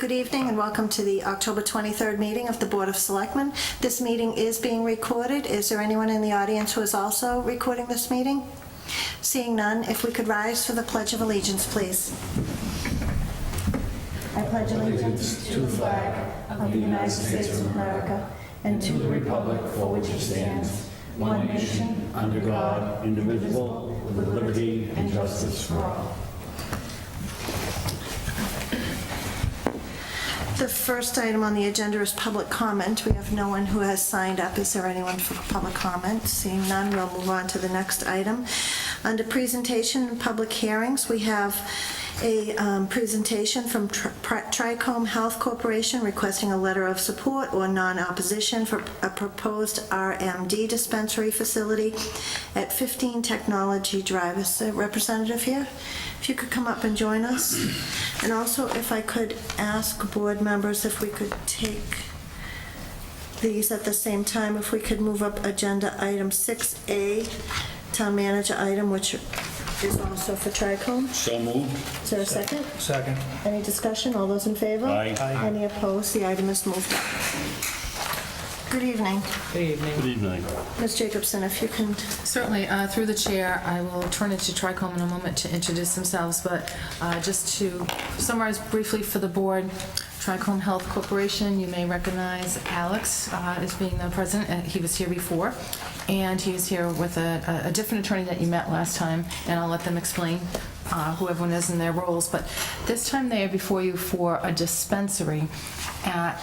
Good evening and welcome to the October 23rd meeting of the Board of Selectmen. This meeting is being recorded. Is there anyone in the audience who is also recording this meeting? Seeing none, if we could rise for the Pledge of Allegiance, please. I pledge allegiance to the flag of the United States of America and to the republic for which it stands, one nation, under God, indivisible, with liberty and justice for all. The first item on the agenda is public comment. We have no one who has signed up. Is there anyone for public comment? Seeing none, we'll move on to the next item. Under presentation and public hearings, we have a presentation from Tricome Health Corporation requesting a letter of support or non-opposition for a proposed RMD dispensary facility at 15 Technology Drive. Is the representative here? If you could come up and join us. And also, if I could ask board members if we could take these at the same time, if we could move up agenda item 6A, town manager item, which is also for Tricome. So moved. Is there a second? Second. Any discussion? All those in favor? Aye. Aye. Any opposed? The item is moved up. Good evening. Good evening. Good evening. Ms. Jacobson, if you can. Certainly, through the chair, I will turn it to Tricome in a moment to introduce themselves, but just to summarize briefly for the board, Tricome Health Corporation, you may recognize Alex as being the president. He was here before, and he's here with a different attorney that you met last time, and I'll let them explain who everyone is in their roles. But this time they are before you for a dispensary at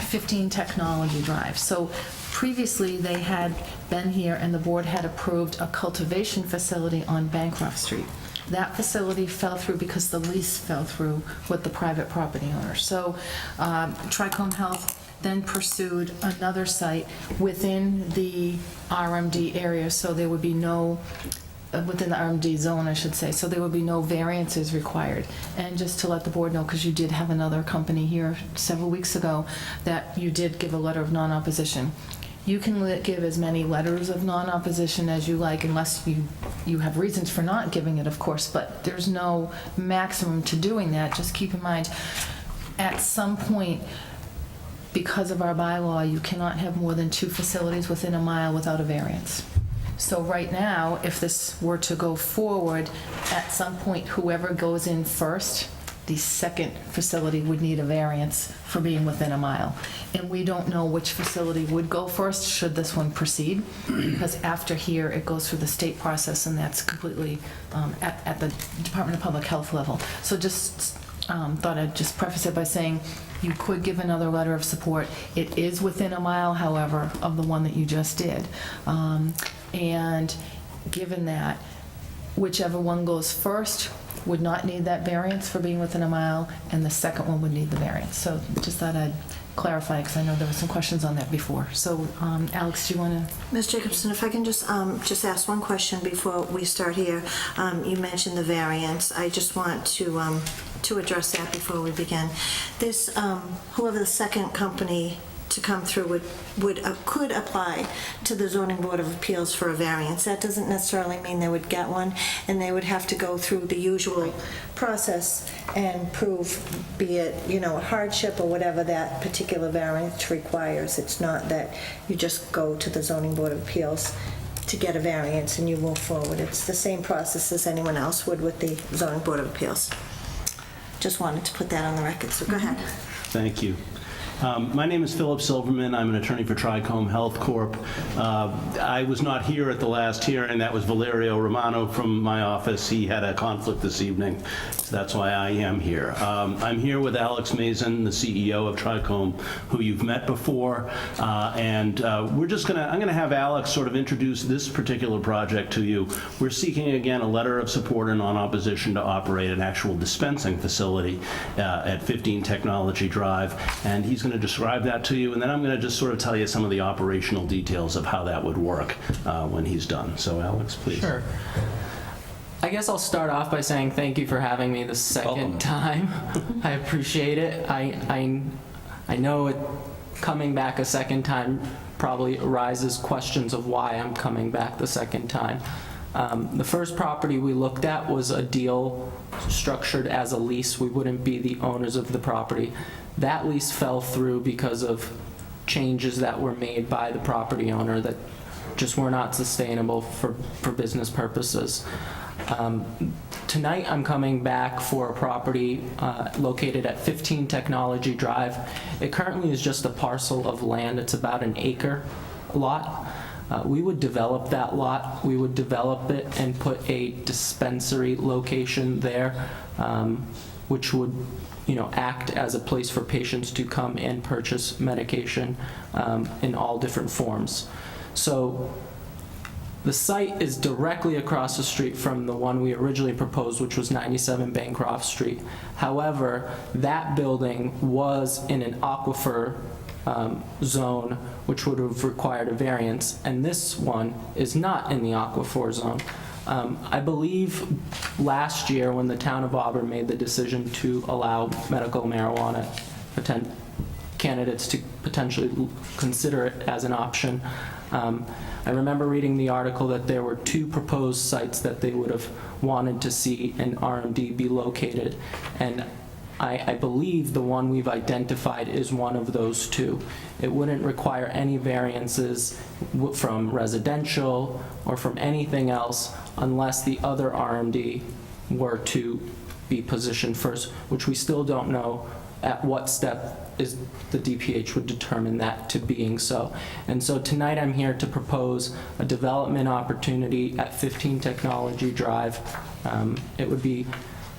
15 Technology Drive. So previously they had been here and the board had approved a cultivation facility on Bancroft Street. That facility fell through because the lease fell through with the private property owner. So Tricome Health then pursued another site within the RMD area, so there would be no within the RMD zone, I should say, so there would be no variances required. And just to let the board know, because you did have another company here several weeks ago, that you did give a letter of non-opposition. You can give as many letters of non-opposition as you like, unless you have reasons for not giving it, of course, but there's no maximum to doing that. Just keep in mind, at some point, because of our bylaw, you cannot have more than 2 facilities within a mile without a variance. So right now, if this were to go forward, at some point, whoever goes in first, the second facility would need a variance for being within a mile. And we don't know which facility would go first should this one proceed, because after here, it goes through the state process, and that's completely at the Department of Public Health level. So just thought I'd just preface it by saying you could give another letter of support. It is within a mile, however, of the one that you just did. And given that, whichever one goes first would not need that variance for being within a mile, and the second one would need the variance. So just thought I'd clarify, because I know there were some questions on that before. So Alex, do you want to? Ms. Jacobson, if I can just ask one question before we start here. You mentioned the variance. I just want to address that before we begin. This, whoever the second company to come through could apply to the Zoning Board of Appeals for a variance. That doesn't necessarily mean they would get one, and they would have to go through the usual process and prove, be it, a hardship or whatever that particular variance requires. It's not that you just go to the Zoning Board of Appeals to get a variance and you move forward. It's the same process as anyone else would with the Zoning Board of Appeals. Just wanted to put that on the record, so go ahead. Thank you. My name is Philip Silverman. I'm an attorney for Tricome Health Corp. I was not here at the last hearing. That was Valerio Romano from my office. He had a conflict this evening, so that's why I am here. I'm here with Alex Mason, the CEO of Tricome, who you've met before, and I'm gonna have Alex sort of introduce this particular project to you. We're seeking, again, a letter of support and non-opposition to operate an actual dispensing facility at 15 Technology Drive, and he's going to describe that to you, and then I'm going to just sort of tell you some of the operational details of how that would work when he's done. So Alex, please. Sure. I guess I'll start off by saying thank you for having me the second time. I appreciate it. I know it coming back a second time probably arises questions of why I'm coming back the second time. The first property we looked at was a deal structured as a lease. We wouldn't be the owners of the property. That lease fell through because of changes that were made by the property owner that just were not sustainable for business purposes. Tonight I'm coming back for a property located at 15 Technology Drive. It currently is just a parcel of land. It's about an acre lot. We would develop that lot. We would develop it and put a dispensary location there, which would, act as a place for patients to come and purchase medication in all different forms. So the site is directly across the street from the one we originally proposed, which was 97 Bancroft Street. However, that building was in an aquifer zone, which would have required a variance, and this one is not in the aquifer zone. I believe last year when the town of Auburn made the decision to allow medical marijuana candidates to potentially consider it as an option, I remember reading the article that there were 2 proposed sites that they would have wanted to see an RMD be located, and I believe the one we've identified is one of those 2. It wouldn't require any variances from residential or from anything else unless the other RMD were to be positioned first, which we still don't know at what step is the DPH would determine that to being so. And so tonight I'm here to propose a development opportunity at 15 Technology Drive. It would be,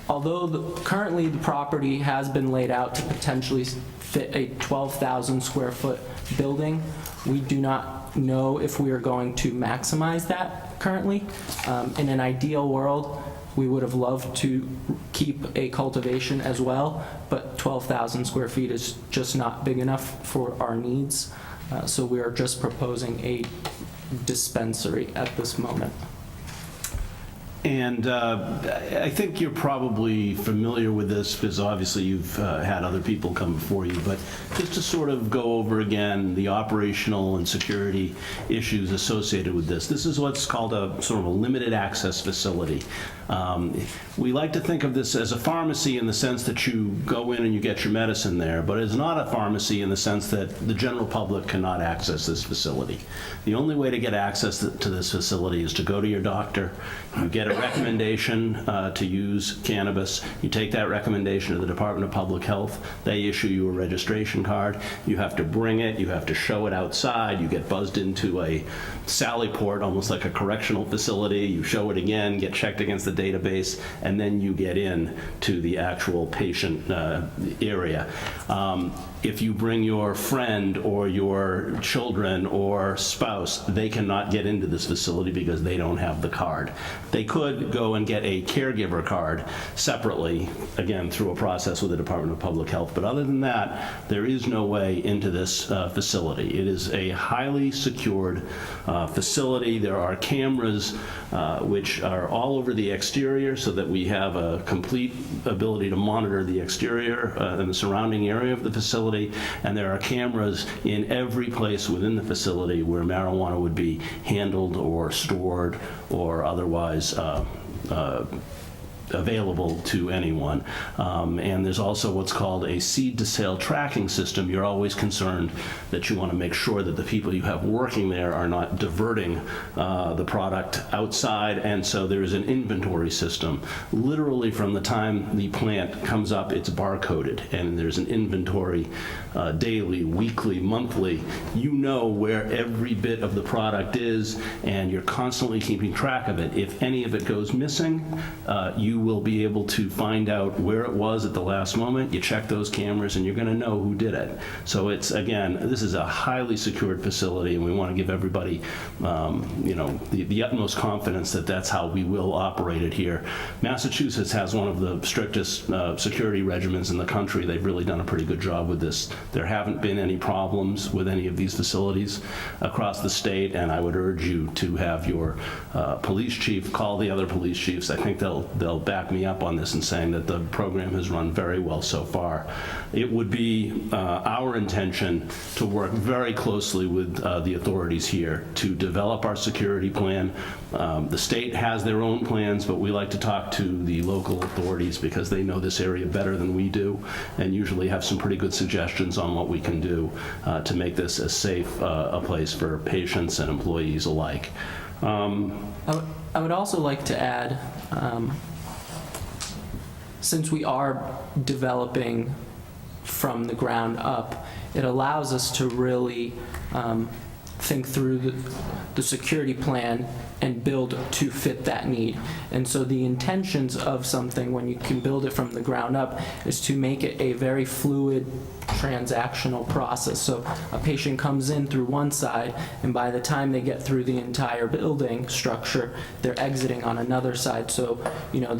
although currently the property has been laid out to potentially fit a 12,000 square foot building, we do not know if we are going to maximize that currently. In an ideal world, we would have loved to keep a cultivation as well, but 12,000 square feet is just not big enough for our needs. So we are just proposing a dispensary at this moment. And I think you're probably familiar with this because obviously you've had other people come before you, but just to sort of go over again the operational and security issues associated with this. This is what's called a sort of a limited access facility. We like to think of this as a pharmacy in the sense that you go in and you get your medicine there, but it's not a pharmacy in the sense that the general public cannot access this facility. The only way to get access to this facility is to go to your doctor, you get a recommendation to use cannabis, you take that recommendation to the Department of Public Health, they issue you a registration card, you have to bring it, you have to show it outside, you get buzzed into a Sally port, almost like a correctional facility, you show it again, get checked against the database, and then you get in to the actual patient area. If you bring your friend or your children or spouse, they cannot get into this facility because they don't have the card. They could go and get a caregiver card separately, again, through a process with the Department of Public Health. But other than that, there is no way into this facility. It is a highly secured facility. There are cameras which are all over the exterior so that we have a complete ability to monitor the exterior and the surrounding area of the facility. And there are cameras in every place within the facility where marijuana would be handled or stored or otherwise available to anyone. And there's also what's called a seed to sale tracking system. You're always concerned that you want to make sure that the people you have working there are not diverting the product outside, and so there is an inventory system. Literally from the time the plant comes up, it's barcoded, and there's an inventory daily, weekly, monthly. You know where every bit of the product is, and you're constantly keeping track of it. If any of it goes missing, you will be able to find out where it was at the last moment. You check those cameras and you're going to know who did it. So it's, again, this is a highly secured facility, and we want to give everybody the utmost confidence that that's how we will operate it here. Massachusetts has one of the strictest security regimens in the country. They've really done a pretty good job with this. There haven't been any problems with any of these facilities across the state, and I would urge you to have your police chief call the other police chiefs. I think they'll back me up on this in saying that the program has run very well so far. It would be our intention to work very closely with the authorities here to develop our security plan. The state has their own plans, but we like to talk to the local authorities because they know this area better than we do and usually have some pretty good suggestions on what we can do to make this as safe a place for patients and employees alike. I would also like to add, since we are developing from the ground up, it allows us to really think through the security plan and build to fit that need. And so the intentions of something, when you can build it from the ground up, is to make it a very fluid transactional process. So a patient comes in through one side, and by the time they get through the entire building structure, they're exiting on another side. So, you know,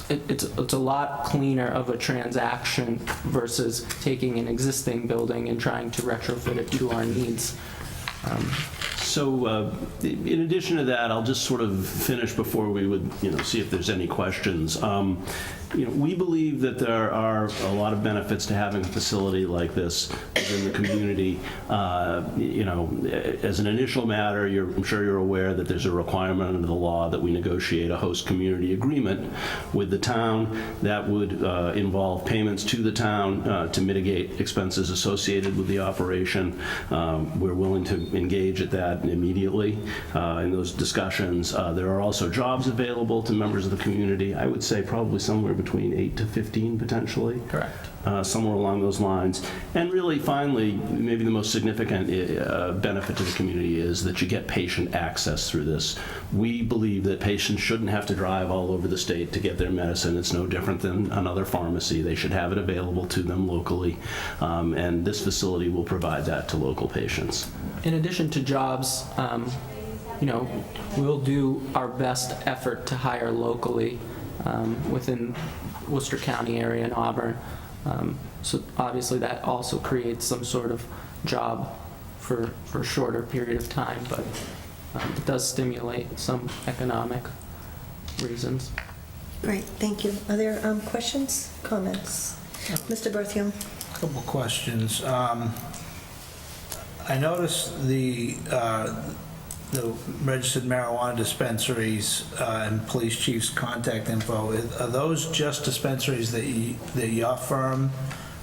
it's a lot cleaner of a transaction versus taking an existing building and trying to retrofit it to our needs. So in addition to that, I'll just sort of finish before we would, see if there's any questions. We believe that there are a lot of benefits to having a facility like this within the community. As an initial matter, I'm sure you're aware that there's a requirement under the law that we negotiate a host community agreement with the town that would involve payments to the town to mitigate expenses associated with the operation. We're willing to engage at that immediately in those discussions. There are also jobs available to members of the community. I would say probably somewhere between 8 to 15 potentially. Correct. Somewhere along those lines. And really, finally, maybe the most significant benefit to the community is that you get patient access through this. We believe that patients shouldn't have to drive all over the state to get their medicine. It's no different than another pharmacy. They should have it available to them locally. And this facility will provide that to local patients. In addition to jobs, we'll do our best effort to hire locally within Worcester County area and Auburn. So obviously that also creates some sort of job for a shorter period of time, but it does stimulate some economic reasons. Great, thank you. Are there questions, comments? Mr. Berthium? A couple questions. I noticed the registered marijuana dispensaries and police chief's contact info. Are those just dispensaries that your firm,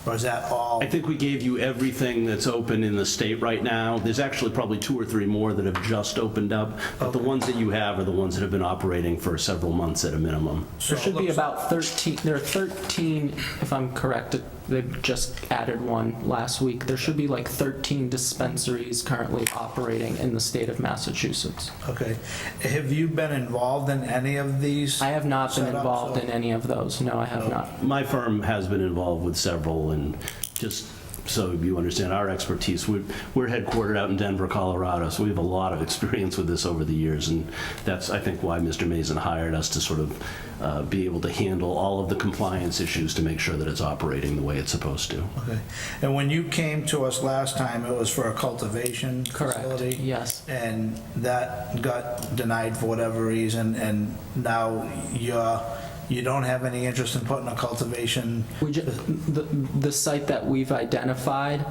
or is that all? I think we gave you everything that's open in the state right now. There's actually probably 2 or 3 more that have just opened up, but the ones that you have are the ones that have been operating for several months at a minimum. There should be about 13, there are 13, if I'm correct, they've just added one last week. There should be like 13 dispensaries currently operating in the state of Massachusetts. Okay. Have you been involved in any of these? I have not been setups, involved or- in any of those. No, I have not. My firm has been involved with several, and just so you understand our expertise, we're headquartered out in Denver, Colorado, so we have a lot of experience with this over the years, and that's, I think, why Mr. Mason hired us to sort of be able to handle all of the compliance issues to make sure that it's operating the way it's supposed to. Okay. And when you came to us last time, it was for a cultivation facility? Correct, yes. And that got denied for whatever reason, and now you don't have any interest in putting a cultivation? The site that we've identified,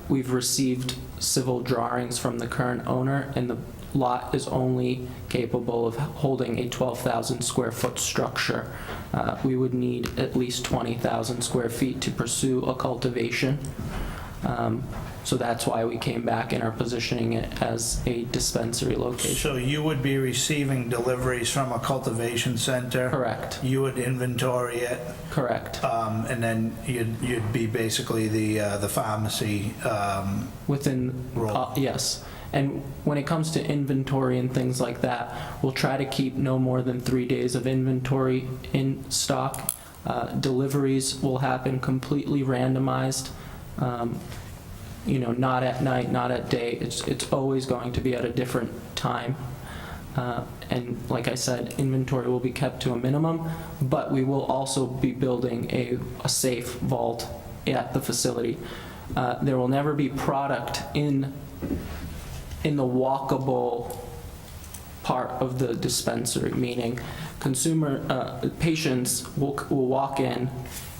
we've received civil drawings from the current owner, and the lot is only capable of holding a 12,000 square foot structure. We would need at least 20,000 square feet to pursue a cultivation. So that's why we came back and are positioning it as a dispensary location. So you would be receiving deliveries from a cultivation center? Correct. You would inventory it? Correct. And then you'd be basically the pharmacy Within, role? yes. And when it comes to inventory and things like that, we'll try to keep no more than 3 days of inventory in stock. Deliveries will happen completely randomized. Not at night, not at day. It's always going to be at a different time. And like I said, inventory will be kept to a minimum, but we will also be building a safe vault at the facility. There will never be product in the walkable part of the dispensary, meaning patients will walk in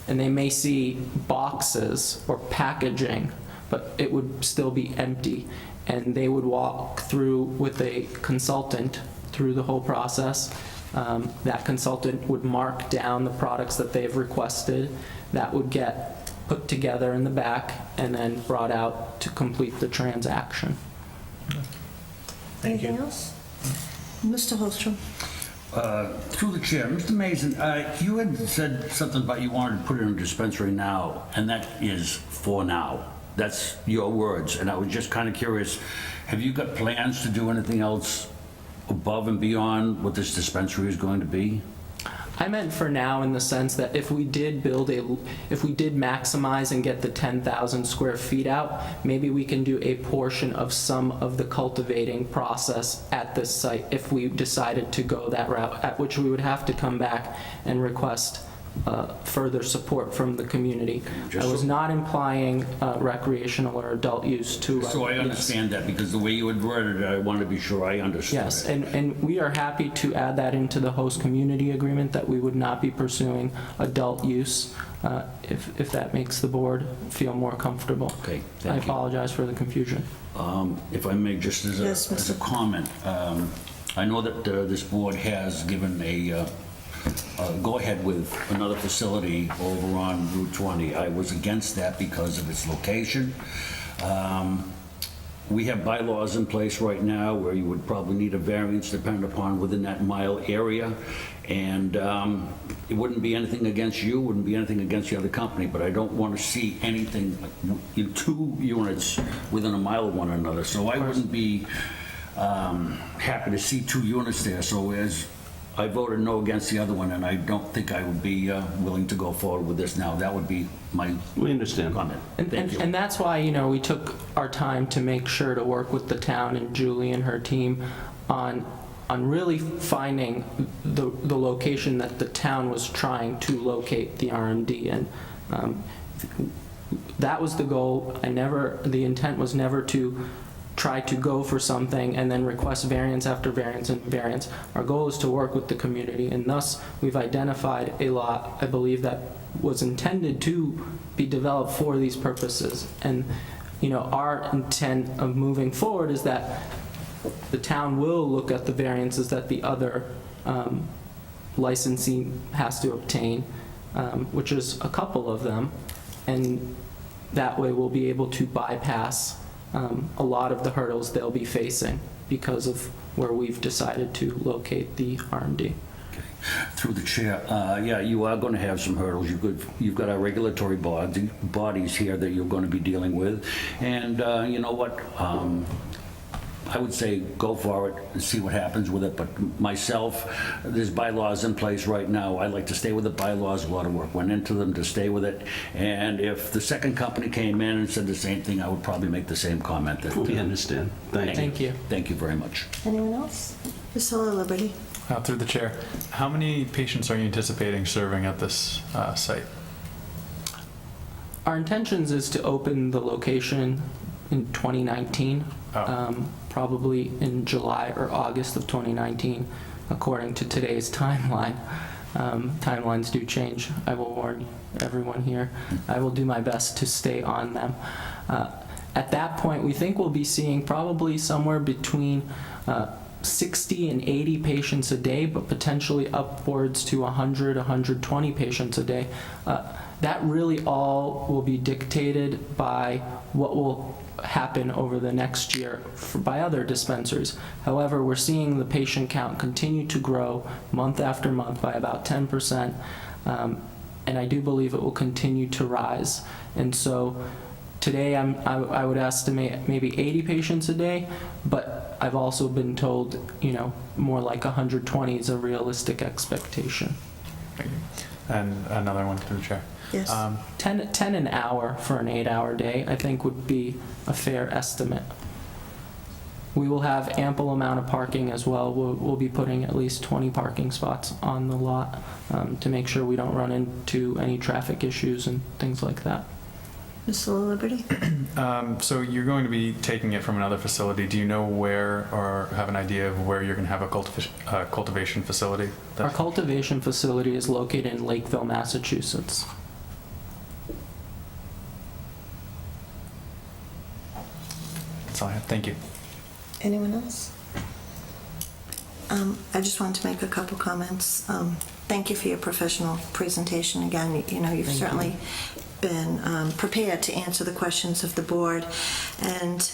and they may see boxes or packaging, but it would still be empty. And they would walk through with a consultant through the whole process. That consultant would mark down the products that they've requested. That would get put together in the back and then brought out to complete the transaction. Thank you. Anything else? Mr. Holstrom? Through the chair, Mr. Mason, you had said something about you wanted to put it in a dispensary now, and that is for now. That's your words, and I was just kind of curious, have you got plans to do anything else above and beyond what this dispensary is going to be? I meant for now in the sense that if we did maximize and get the 10,000 square feet out, maybe we can do a portion of some of the cultivating process at this site if we decided to go that route, at which we would have to come back and request further support from the community. I was not implying recreational or adult use to... So I understand that, because the way you had worded it, I wanted to be sure I understood Yes, it. and we are happy to add that into the host community agreement, that we would not be pursuing adult use, if that makes the board feel more comfortable. Okay, I thank you. apologize for the confusion. If I may, just as Yes, a comment, I know that this board has given a go-ahead with another facility over on Route 20. I was against that because of its location. We have bylaws in place right now where you would probably need a variance depending upon within that mile area. And it wouldn't be anything against you, wouldn't be anything against the other company, but I don't want to see anything, two units within a mile of one another. So I wouldn't be happy to see two units there. So as I voted no against the other one, and I don't think I would be willing to go forward with this now. That would be my We understand. comment. Thank you. And that's why, we took our time to make sure to work with the town and Julie and her team on really finding the location that the town was trying to locate the RMD in. That was the goal. The intent was never to try to go for something and then request variance after variance and variance. Our goal is to work with the community, and thus we've identified a lot, I believe, that was intended to be developed for these purposes. And our intent of moving forward is that the town will look at the variances that the other licensee has to obtain, which is a couple of them, and that way we'll be able to bypass a lot of the hurdles they'll be facing because of where we've decided to locate the RMD. Through the chair, yeah, you are going to have some hurdles. You've got our regulatory bodies here that you're going to be dealing with. And you know what? I would say go for it and see what happens with it. But myself, there's bylaws in place right now. I like to stay with the bylaws. A lot of work went into them to stay with it. And if the second company came in and said the same thing, I would probably make the same comment. That, We understand. Thank you. Thank you. Thank you very much. Anyone else? Mr. Liberty? Through the chair, how many patients are you anticipating serving at this site? Our intentions is to open the location in 2019, probably in July or August of 2019, according to today's timeline. Timelines do change. I will warn everyone here. I will do my best to stay on them. At that point, we think we'll be seeing probably somewhere between 60 and 80 patients a day, but potentially upwards to 100, 120 patients a day. That really all will be dictated by what will happen over the next year by other dispensaries. However, we're seeing the patient count continue to grow month after month by about 10%, and I do believe it will continue to rise. And so today I would estimate maybe 80 patients a day, but I've also been told, more like 120 is a realistic expectation. Thank you. And another one through the chair. Yes. 10 an hour for an 8-hour day, I think, would be a fair estimate. We will have ample amount of parking as well. We'll be putting at least 20 parking spots on the lot to make sure we don't run into any traffic issues and things like that. Mr. Liberty? So you're going to be taking it from another facility. Do you know where, or have an idea of where you're going to have a cultivation facility? Our cultivation facility is located in Lakeville, Massachusetts. That's all I have. Thank you. Anyone else? I just wanted to make a couple comments. Thank you for your professional presentation. Again, you know, you've certainly been prepared to answer the questions of the board. And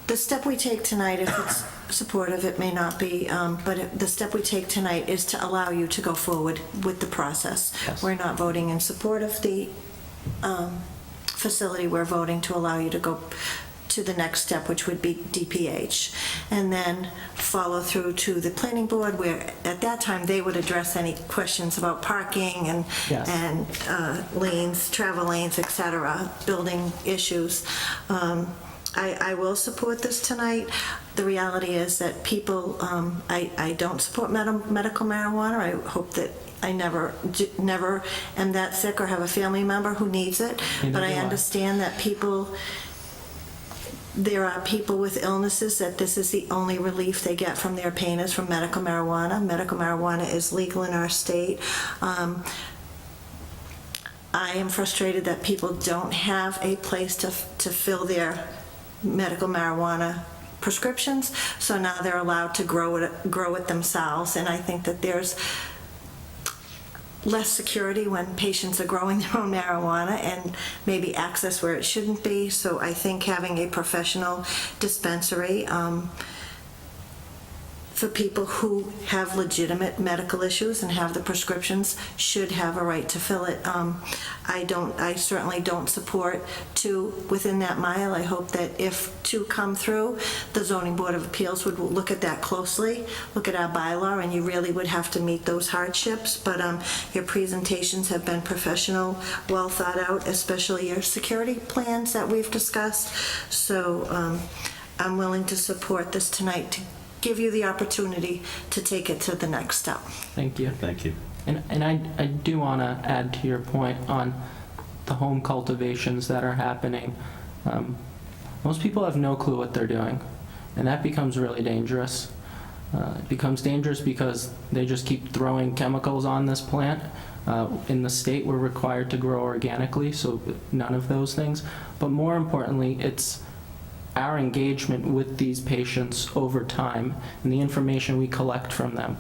the step we take tonight, if it's supportive, it may not be, but the step we take tonight is to allow you to go forward with the process. Yes. We're not voting in support of the facility. We're voting to allow you to go to the next step, which would be DPH, and then follow through to the planning board, where at that time they would address any questions about parking and Yes. and lanes, travel lanes, etc., building issues. I will support this tonight. The reality is that people, I don't support medical marijuana. I hope that I never am that sick or have a family member who needs it, Neither but I do I. understand that there are people with illnesses that this is the only relief they get from their pain is from medical marijuana. Medical marijuana is legal in our state. I am frustrated that people don't have a place to fill their medical marijuana prescriptions, so now they're allowed to grow it themselves, and I think that there's less security when patients are growing their own marijuana and maybe access where it shouldn't be. So I think having a professional dispensary for people who have legitimate medical issues and have the prescriptions should have a right to fill it. I certainly don't support 2 within that mile. I hope that if 2 come through, the Zoning Board of Appeals would look at that closely, look at our bylaw, and you really would have to meet those hardships. But your presentations have been professional, well thought out, especially your security plans that we've discussed. So I'm willing to support this tonight to give you the opportunity to take it to the next step. Thank you. Thank you. And I do want to add to your point on the home cultivations that are happening. Most people have no clue what they're doing, and that becomes really dangerous. It becomes dangerous because they just keep throwing chemicals on this plant. In the state, we're required to grow organically, so none of those things. But more importantly, it's our engagement with these patients over time and the information we collect from them.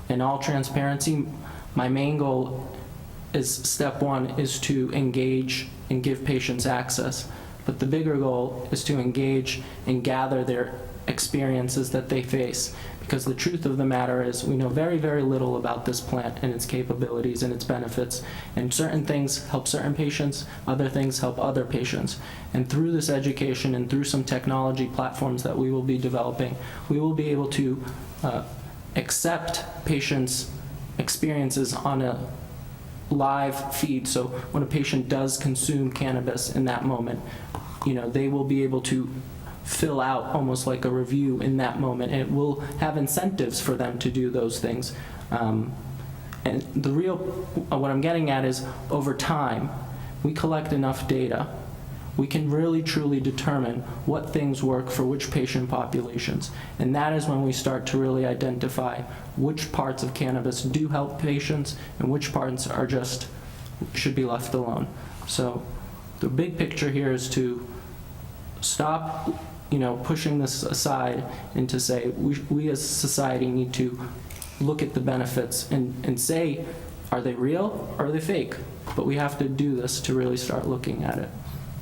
In all transparency, my main goal is, step 1 is to engage and give patients access. But the bigger goal is to engage and gather their experiences that they face. Because the truth of the matter is we know very, very little about this plant and its capabilities and its benefits. And certain things help certain patients, other things help other patients. And through this education and through some technology platforms that we will be developing, we will be able to accept patients' experiences on a live feed. So when a patient does consume cannabis in that moment, they will be able to fill out almost like a review in that moment, and it will have incentives for them to do those things. And what I'm getting at is, over time, we collect enough data, we can really truly determine what things work for which patient populations. And that is when we start to really identify which parts of cannabis do help patients and which parts are just should be left alone. So the big picture here is to stop pushing this aside and to say we as a society need to look at the benefits and say, are they real or are they fake? But we have to do this to really start looking at it.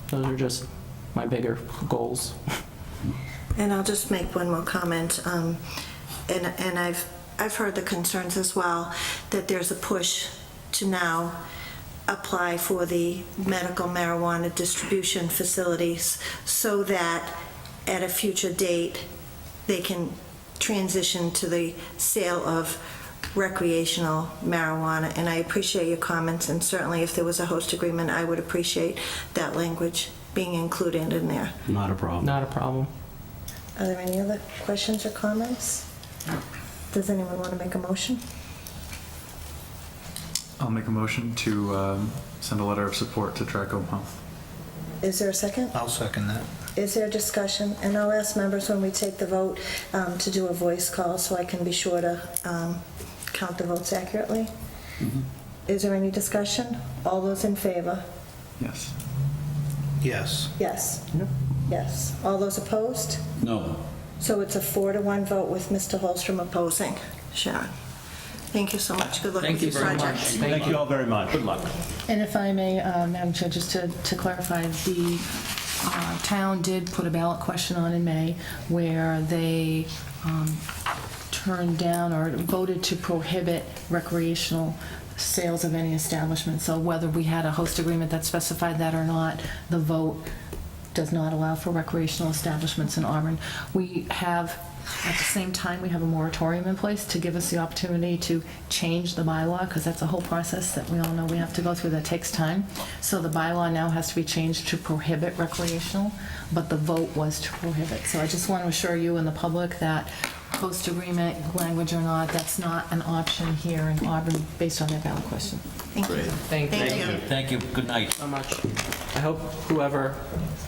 Those are just my bigger goals. And I'll just make one more comment. And I've heard the concerns as well that there's a push to now apply for the medical marijuana distribution facilities so that at a future date they can transition to the sale of recreational marijuana. And I appreciate your comments, and certainly if there was a host agreement, I would appreciate that language being included in there. Not a problem. Not a problem. Are there any other questions or comments? Does anyone want to make a motion? I'll make a motion to send a letter of support to Trichome Health. Is there a second? I'll second that. Is there discussion? And I'll ask members when we take the vote to do a voice call so I can be sure to count the votes accurately. Is there any discussion? All those in favor? Yes. Yes. Yes. Yes. All those opposed? No. So it's a 4-1 vote with Mr. Holstrom opposing. Sharon, thank you so much. Good luck Thank with you your very project. much. Thank you all very much. Good luck. And if I may, Madam Chair, just to clarify, the town did put a ballot question on in May where they turned down or voted to prohibit recreational sales of any establishment. So whether we had a host agreement that specified that or not, the vote does not allow for recreational establishments in Auburn. We have, at the same time, we have a moratorium in place to give us the opportunity to change the bylaw, because that's a whole process that we all know we have to go through that takes time. So the bylaw now has to be changed to prohibit recreational, but the vote was to prohibit. So I just want to assure you and the public that host agreement, language or not, that's not an option here in Auburn based on that ballot question. Thank you. Thank you. Thank you. Thank you. Good night. So much. I hope whoever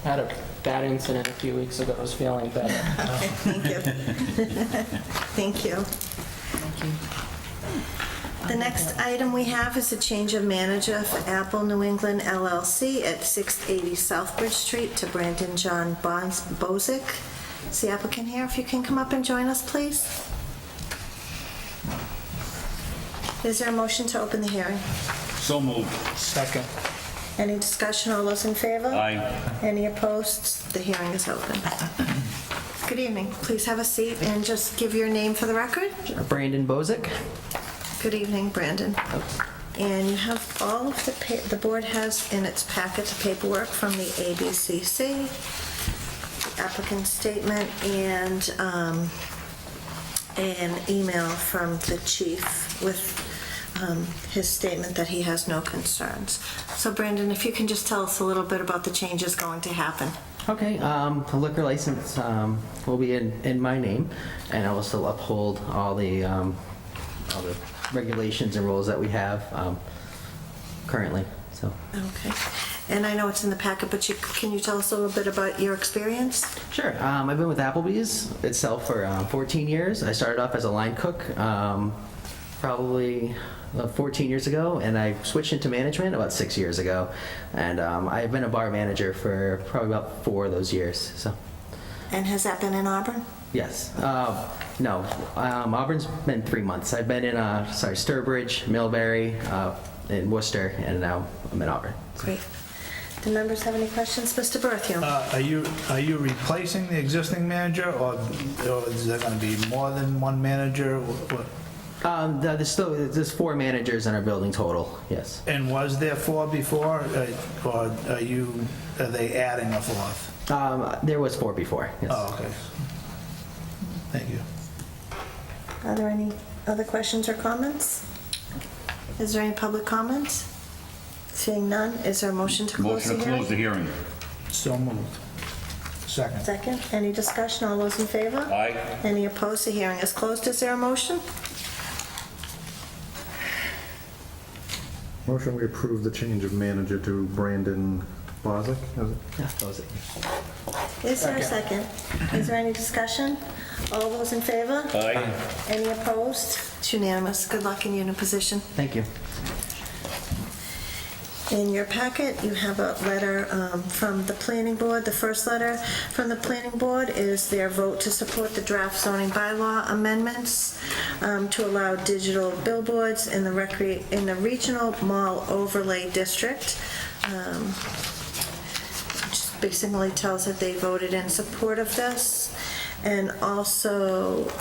had a bad incident a few weeks ago is feeling better. Okay, thank you. Thank you. Thank you. The next item we have is a change of manager for Apple New England LLC at 680 Southbridge Street to Brandon John Bozick. Is the applicant here? If you can come up and join us, please. Is there a motion to open the hearing? So moved. Second. Any discussion? All those in favor? Aye. Any opposed? The hearing is open. Good evening. Please have a seat and just give your name for the record. Brandon Bozick. Good evening, Brandon. And you have all of the board has in its packet the paperwork from the ABCC, the applicant statement, and an email from the chief with his statement that he has no concerns. So Brandon, if you can just tell us a little bit about the changes going to happen. Okay, the liquor license will be in my name, and I will still uphold all the regulations and rules that we have currently. So. Okay. And I know it's in the packet, but can you tell us a little bit about your experience? Sure. I've been with Applebee's itself for 14 years. I started off as a line cook probably 14 years ago, and I switched into management about 6 years ago. And I've been a bar manager for probably about 4 of those years. So. And has that been in Auburn? Yes. No. Auburn's been 3 months. I've been in Sturbridge, Millbury, in Worcester, and now I'm in Auburn. Great. Do members have any questions? Mr. Berthium? Are you replacing the existing manager, or is there going to be more than one manager? There's 4 managers in our building total. Yes. And was there 4 before, or are they adding a 4th? There was 4 before. Yes. Oh, okay. Thank you. Are there any other questions or comments? Is there any public comments? Seeing none, is there a motion to close the Motion to hearing? close the hearing. So moved. Second. Second. Any discussion? All those in favor? Aye. Any opposed? The hearing is closed. Is there a motion? Motion, we approve the change of manager to Brandon Bozick, is it? Yeah, that was it. Is there a second? Is there any discussion? All those in favor? Aye. Any opposed? It's unanimous. Good luck in your new position. Thank you. In your packet, you have a letter from the planning board. The first letter from the planning board is their vote to support the draft zoning bylaw amendments to allow digital billboards in the regional mall overlay district. Which basically tells that they voted in support of this. And also,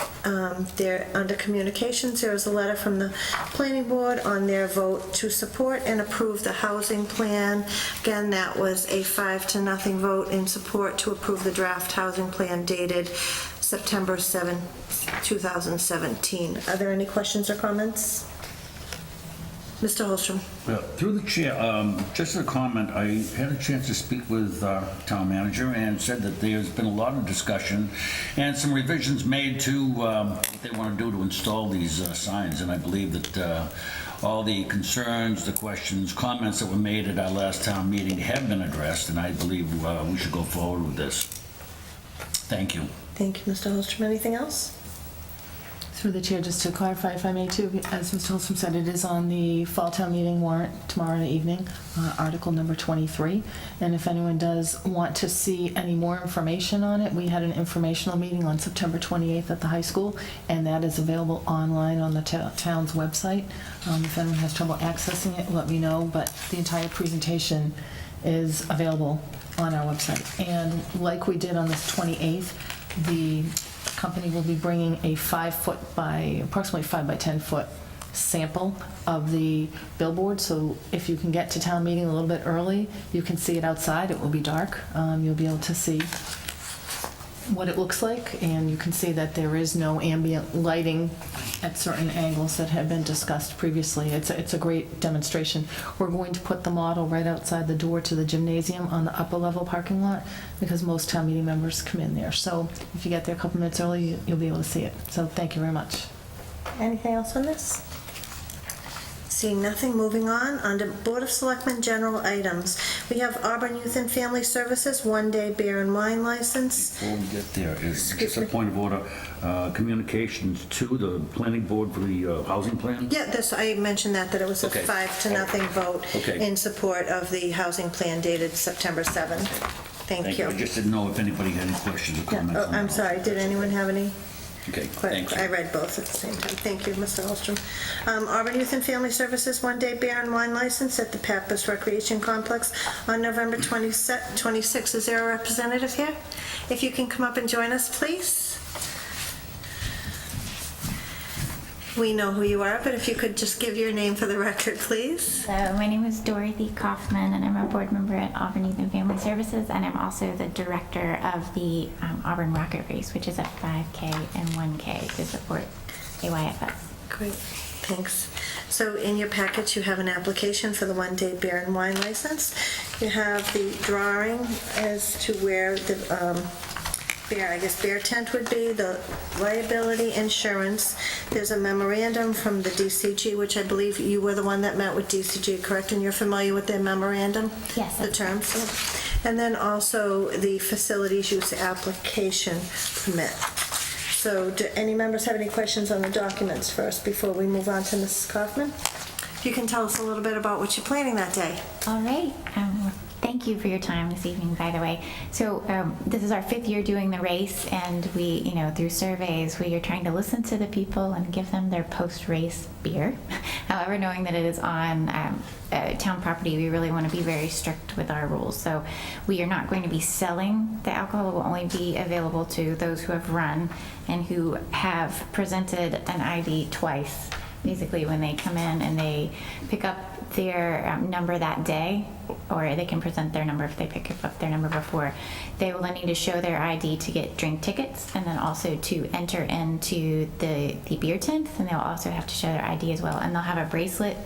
there, under communications, there is a letter from the planning board on their vote to support and approve the housing plan. Again, that was a 5-0 vote in support to approve the draft housing plan dated September 7, 2017. Are there any questions or comments? Mr. Holstrom. Through the chair, just a comment, I had a chance to speak with town manager and said that there's been a lot of discussion and some revisions made to what they want to do to install these signs, and I believe that all the concerns, the questions, comments that were made at our last town meeting have been addressed, and I believe we should go forward with this. Thank you. Thank you, Mr. Holstrom. Anything else? Through the chair, just to clarify, if I may too, as Mr. Holstrom said, it is on the fall town meeting warrant tomorrow evening, article number 23. And if anyone does want to see any more information on it, we had an informational meeting on September 28th at the high school, and that is available online on the town's website. If anyone has trouble accessing it, let me know, but the entire presentation is available on our website. And like we did on the 28th, the company will be bringing a approximately 5 by 10 foot sample of the billboard. So if you can get to town meeting a little bit early, you can see it outside. It will be dark. You'll be able to see what it looks like, and you can see that there is no ambient lighting at certain angles that have been discussed previously. It's a great demonstration. We're going to put the model right outside the door to the gymnasium on the upper level parking lot, because most town meeting members come in there. So if you get there a couple minutes early, you'll be able to see it. So thank you very much. Anything else on this? Seeing nothing, moving on. Under Board of Selectmen general items, we have Auburn Youth and Family Services one-day beer and wine license. Before we get there, is just a point of order, communications to the planning board for the housing plan? Yeah, I mentioned that it was a Okay. 5-0 vote Okay. in support of the housing plan dated September 7th. Thank you. I just didn't know if anybody had any questions or Yeah, comments. oh, on I'm that. sorry, did anyone have any? Okay, thank you. I read both at the same time. Thank you, Mr. Holstrom. Auburn Youth and Family Services one-day beer and wine license at the Pappas Recreation Complex on November 26th. Is there a representative here? If you can come up and join us, please. We know who you are, but if you could just give your name for the record, please. My name is Dorothy Kaufman, and I'm a board member at Auburn Youth and Family Services, and I'm also the director of the Auburn Rocket Race, which is a 5K and 1K to support AYFS. Great, thanks. So in your package, you have an application for the one-day beer and wine license. You have the drawing as to where the beer tent would be, the liability insurance. There's a memorandum from the DCG, which I believe you were the one that met with DCG, correct? And you're familiar with their memorandum? Yes, The that's terms? And then also the facilities use application permit. So do any members have any questions on the documents first before we move on to Mrs. Kaufman? If you can tell us a little bit about what you're planning that day. All right. Thank you for your time this evening, by the way. So this is our 5th year doing the race, and we, through surveys, we are trying to listen to the people and give them their post-race beer. However, knowing that it is on town property, we really want to be very strict with our rules. So we are not going to be selling the alcohol. It will only be available to those who have run and who have presented an ID twice. Basically, when they come in and they pick up their number that day, or they can present their number if they pick up their number before, they will then need to show their ID to get drink tickets, and then also to enter into the beer tent, and they'll also have to show their ID as well. And they'll have a bracelet.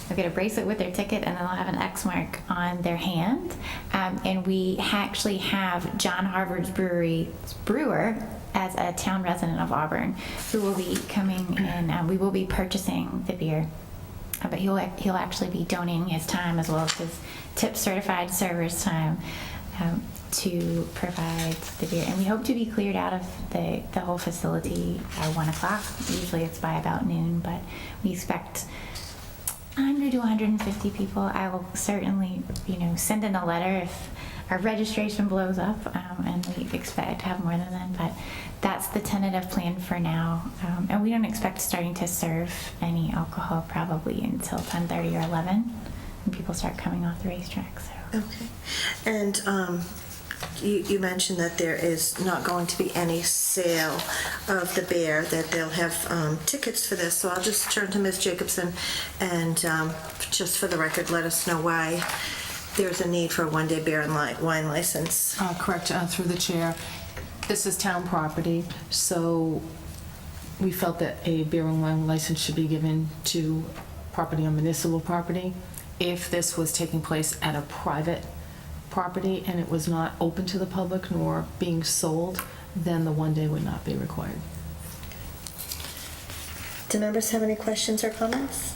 They'll get a bracelet with their ticket, and then they'll have an X mark on their hand. And we actually have John Harvard's brewer as a town resident of Auburn, who will be coming in. We will be purchasing the beer, but he'll actually be donating his time as well as his tip certified server's time to provide the beer. And we hope to be cleared out of the whole facility at 1 o'clock. Usually it's by about noon, but we expect 100 to 150 people. I will certainly, send in a letter if our registration blows up, and we expect to have more than that, but that's the tentative plan for now. And we don't expect starting to serve any alcohol probably until 10:30 or 11 when people start coming off the racetrack. So. Okay. And you mentioned that there is not going to be any sale of the beer, that they'll have tickets for this. So I'll just turn to Ms. Jacobson and just for the record, let us know why there's a need for a one-day beer and wine license. Correct, through the chair. This is town property, so we felt that a beer and wine license should be given to property on municipal property. If this was taking place at a private property and it was not open to the public nor being sold, then the one day would not be required. Do members have any questions or comments?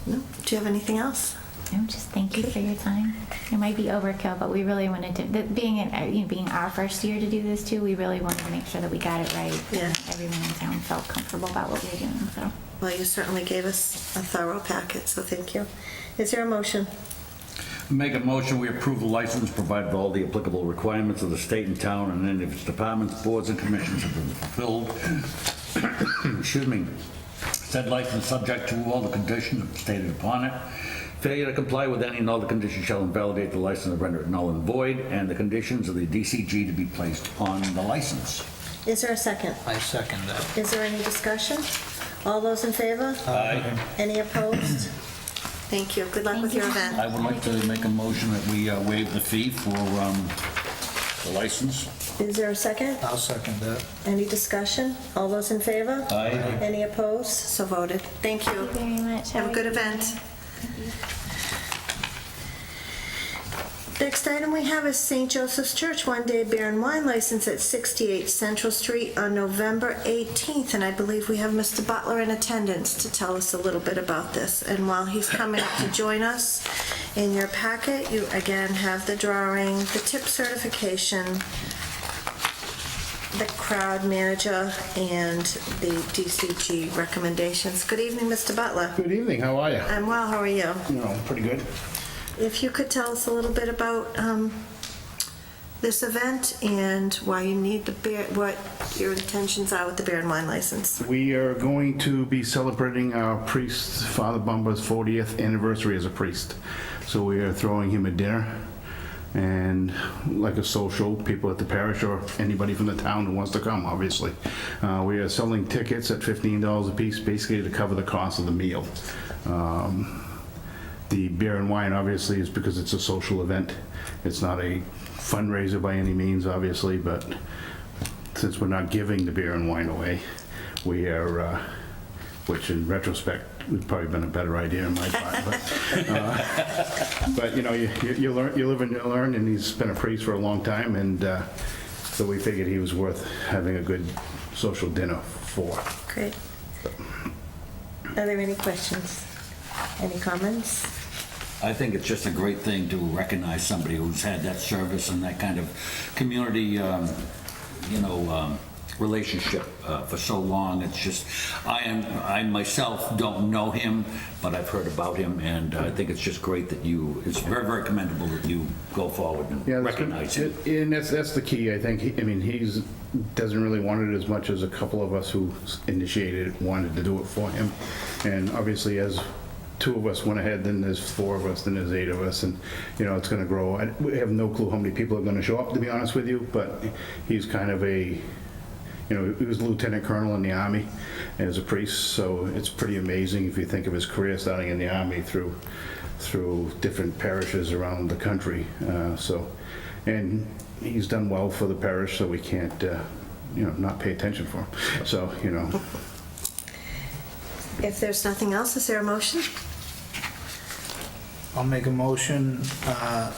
No? Do you have anything else? No, just thank you for your time. It might be overkill, but we really wanted to, being our first year to do this too, we really wanted to make sure that we got it right. Yeah. And everyone in town felt comfortable about what we were doing, so. Well, you certainly gave us a thorough packet, so thank you. Is there a motion? Make a motion, we approve the license provided all the applicable requirements of the state and town and any of its departments, boards, and commissions have been fulfilled. Excuse me. Said license subject to all the conditions stated upon it. Failure to comply with any and all the conditions shall invalidate the license and render it null and void, and the conditions of the DCG to be placed on the license. Is there a second? I second that. Is there any discussion? All those in favor? Aye. Any opposed? Thank you. Good luck with your event. I would like to make a motion that we waive the fee for the license. Is there a second? I'll second that. Any discussion? All those in favor? Aye. Any opposed? So voted. Thank you. Thank you very much. Have a good event. Next item we have is St. Joseph's Church one-day beer and wine license at 68 Central Street on November 18th, and I believe we have Mr. Butler in attendance to tell us a little bit about this. And while he's coming up to join us, in your packet, you again have the drawing, the tip certification, the crowd manager, and the DCG recommendations. Good evening, Mr. Butler. Good evening, how are you? I'm well, how are you? Pretty good. If you could tell us a little bit about this event and why you need the beer, what your intentions are with the beer and wine license. We are going to be celebrating our priest, Father Bumba's 40th anniversary as a priest. So we are throwing him a dinner and like a social, people at the parish or anybody from the town who wants to come, obviously. We are selling tickets at $15 a piece, basically to cover the cost of the meal. The beer and wine, obviously, is because it's a social event. It's not a fundraiser by any means, obviously, but since we're not giving the beer and wine away, we are, which in retrospect would probably been a better idea on my part. But you know, you live and you learn, and he's been a priest for a long time, and so we figured he was worth having a good social dinner for. Great. Are there any questions? Any comments? I think it's just a great thing to recognize somebody who's had that service and that kind of community, relationship for so long. It's just, I myself don't know him, but I've heard about him, and I think it's just great that it's very, very commendable that you go forward and recognize him. And that's the key, I think. He's doesn't really want it as much as a couple of us who initiated it wanted to do it for him. And obviously, as two of us went ahead, then there's 4 of us, then there's 8 of us, and it's going to grow. We have no clue how many people are going to show up, to be honest with you, but he's kind of he was a lieutenant colonel in the Army as a priest, so it's pretty amazing if you think of his career starting in the Army through different parishes around the country. And he's done well for the parish, so we can't, not pay attention for him. So, If there's nothing else, is there a motion? I'll make a motion that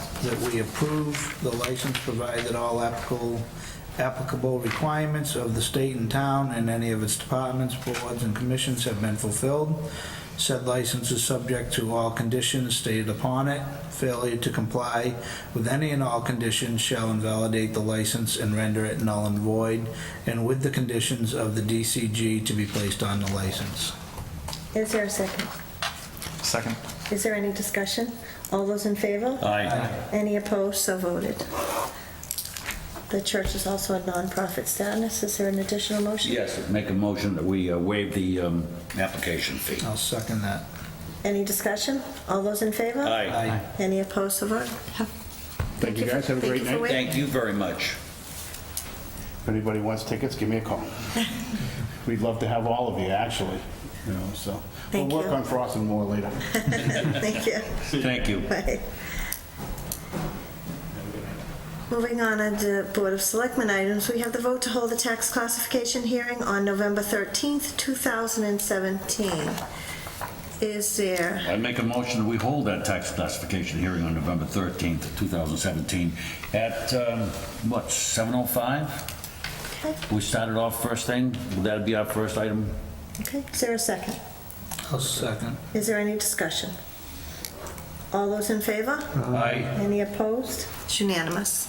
we approve the license provided all applicable requirements of the state and town and any of its departments, boards, and commissions have been fulfilled. Said license is subject to all conditions stated upon it. Failure to comply with any and all conditions shall invalidate the license and render it null and void, and with the conditions of the DCG to be placed on the license. Is there a second? Second. Is there any discussion? All those in favor? Aye. Any opposed? So voted. The church is also a nonprofit status. Is there an additional motion? Yes, make a motion that we waive the application fee. I'll second that. Any discussion? All those in favor? Aye. Any opposed? So voted. thank you guys, have a great Thank you for night. waiting. Thank you very much. If anybody wants tickets, give me a call. We'd love to have all of you, actually. So Thank we'll work you. on frosting more later. Thank you. Thank you. Bye. Moving on to Board of Selectmen items, we have the vote to hold the tax classification hearing on November 13th, 2017. Is there? I make a motion that we hold that tax classification hearing on November 13th, 2017 at, 7:05? Okay. We started off first thing. Would that be our first item? Okay. Is there a second? I'll second. Is there any discussion? All those in favor? Aye. Any opposed? It's unanimous.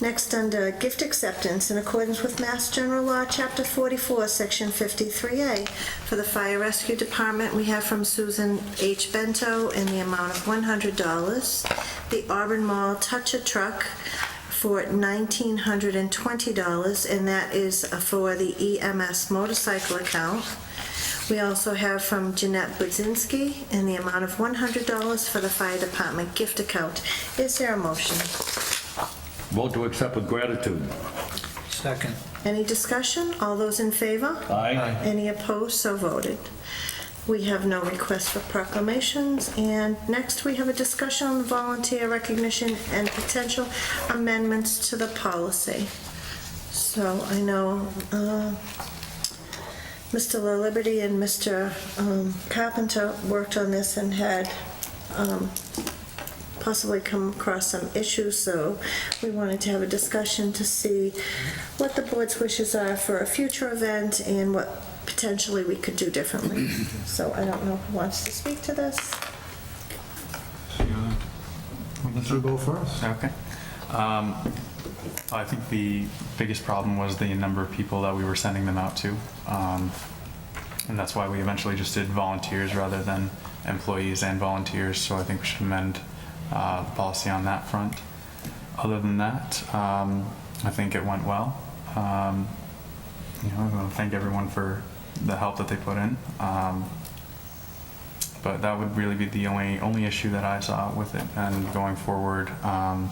Next, under gift acceptance, in accordance with Mass General Law, Chapter 44, Section 53A, for the Fire Rescue Department, we have from Susan H. Bento in the amount of $100. The Auburn Mall Touch-A Truck for $1,920, and that is for the EMS motorcycle account. We also have from Jeanette Budzinski in the amount of $100 for the Fire Department gift account. Is there a motion? Vote to accept with gratitude. Second. Any discussion? All those in favor? Aye. Any opposed? So voted. We have no requests for proclamations. And next, we have a discussion on volunteer recognition and potential amendments to the policy. So I know Mr. LaLiberty and Mr. Carpenter worked on this and had possibly come across some issues, so we wanted to have a discussion to see what the board's wishes are for a future event and what potentially we could do differently. So I don't know who wants to speak to this. You go first. Okay. I think the biggest problem was the number of people that we were sending them out to. And that's why we eventually just did volunteers rather than employees and volunteers. So I think we should amend the policy on that front. Other than that, I think it went well. I want to thank everyone for the help that they put in. But that would really be the only issue that I saw with it. And going forward, I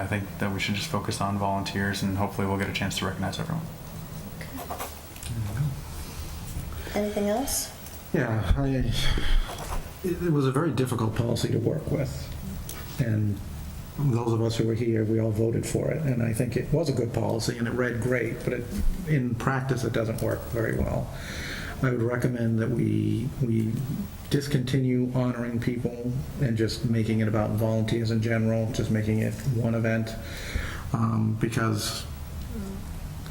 think that we should just focus on volunteers, and hopefully we'll get a chance to recognize everyone. Anything else? Yeah, it was a very difficult policy to work with. And those of us who were here, we all voted for it. And I think it was a good policy and it read great, but in practice, it doesn't work very well. I would recommend that we discontinue honoring people and just making it about volunteers in general, just making it one event, because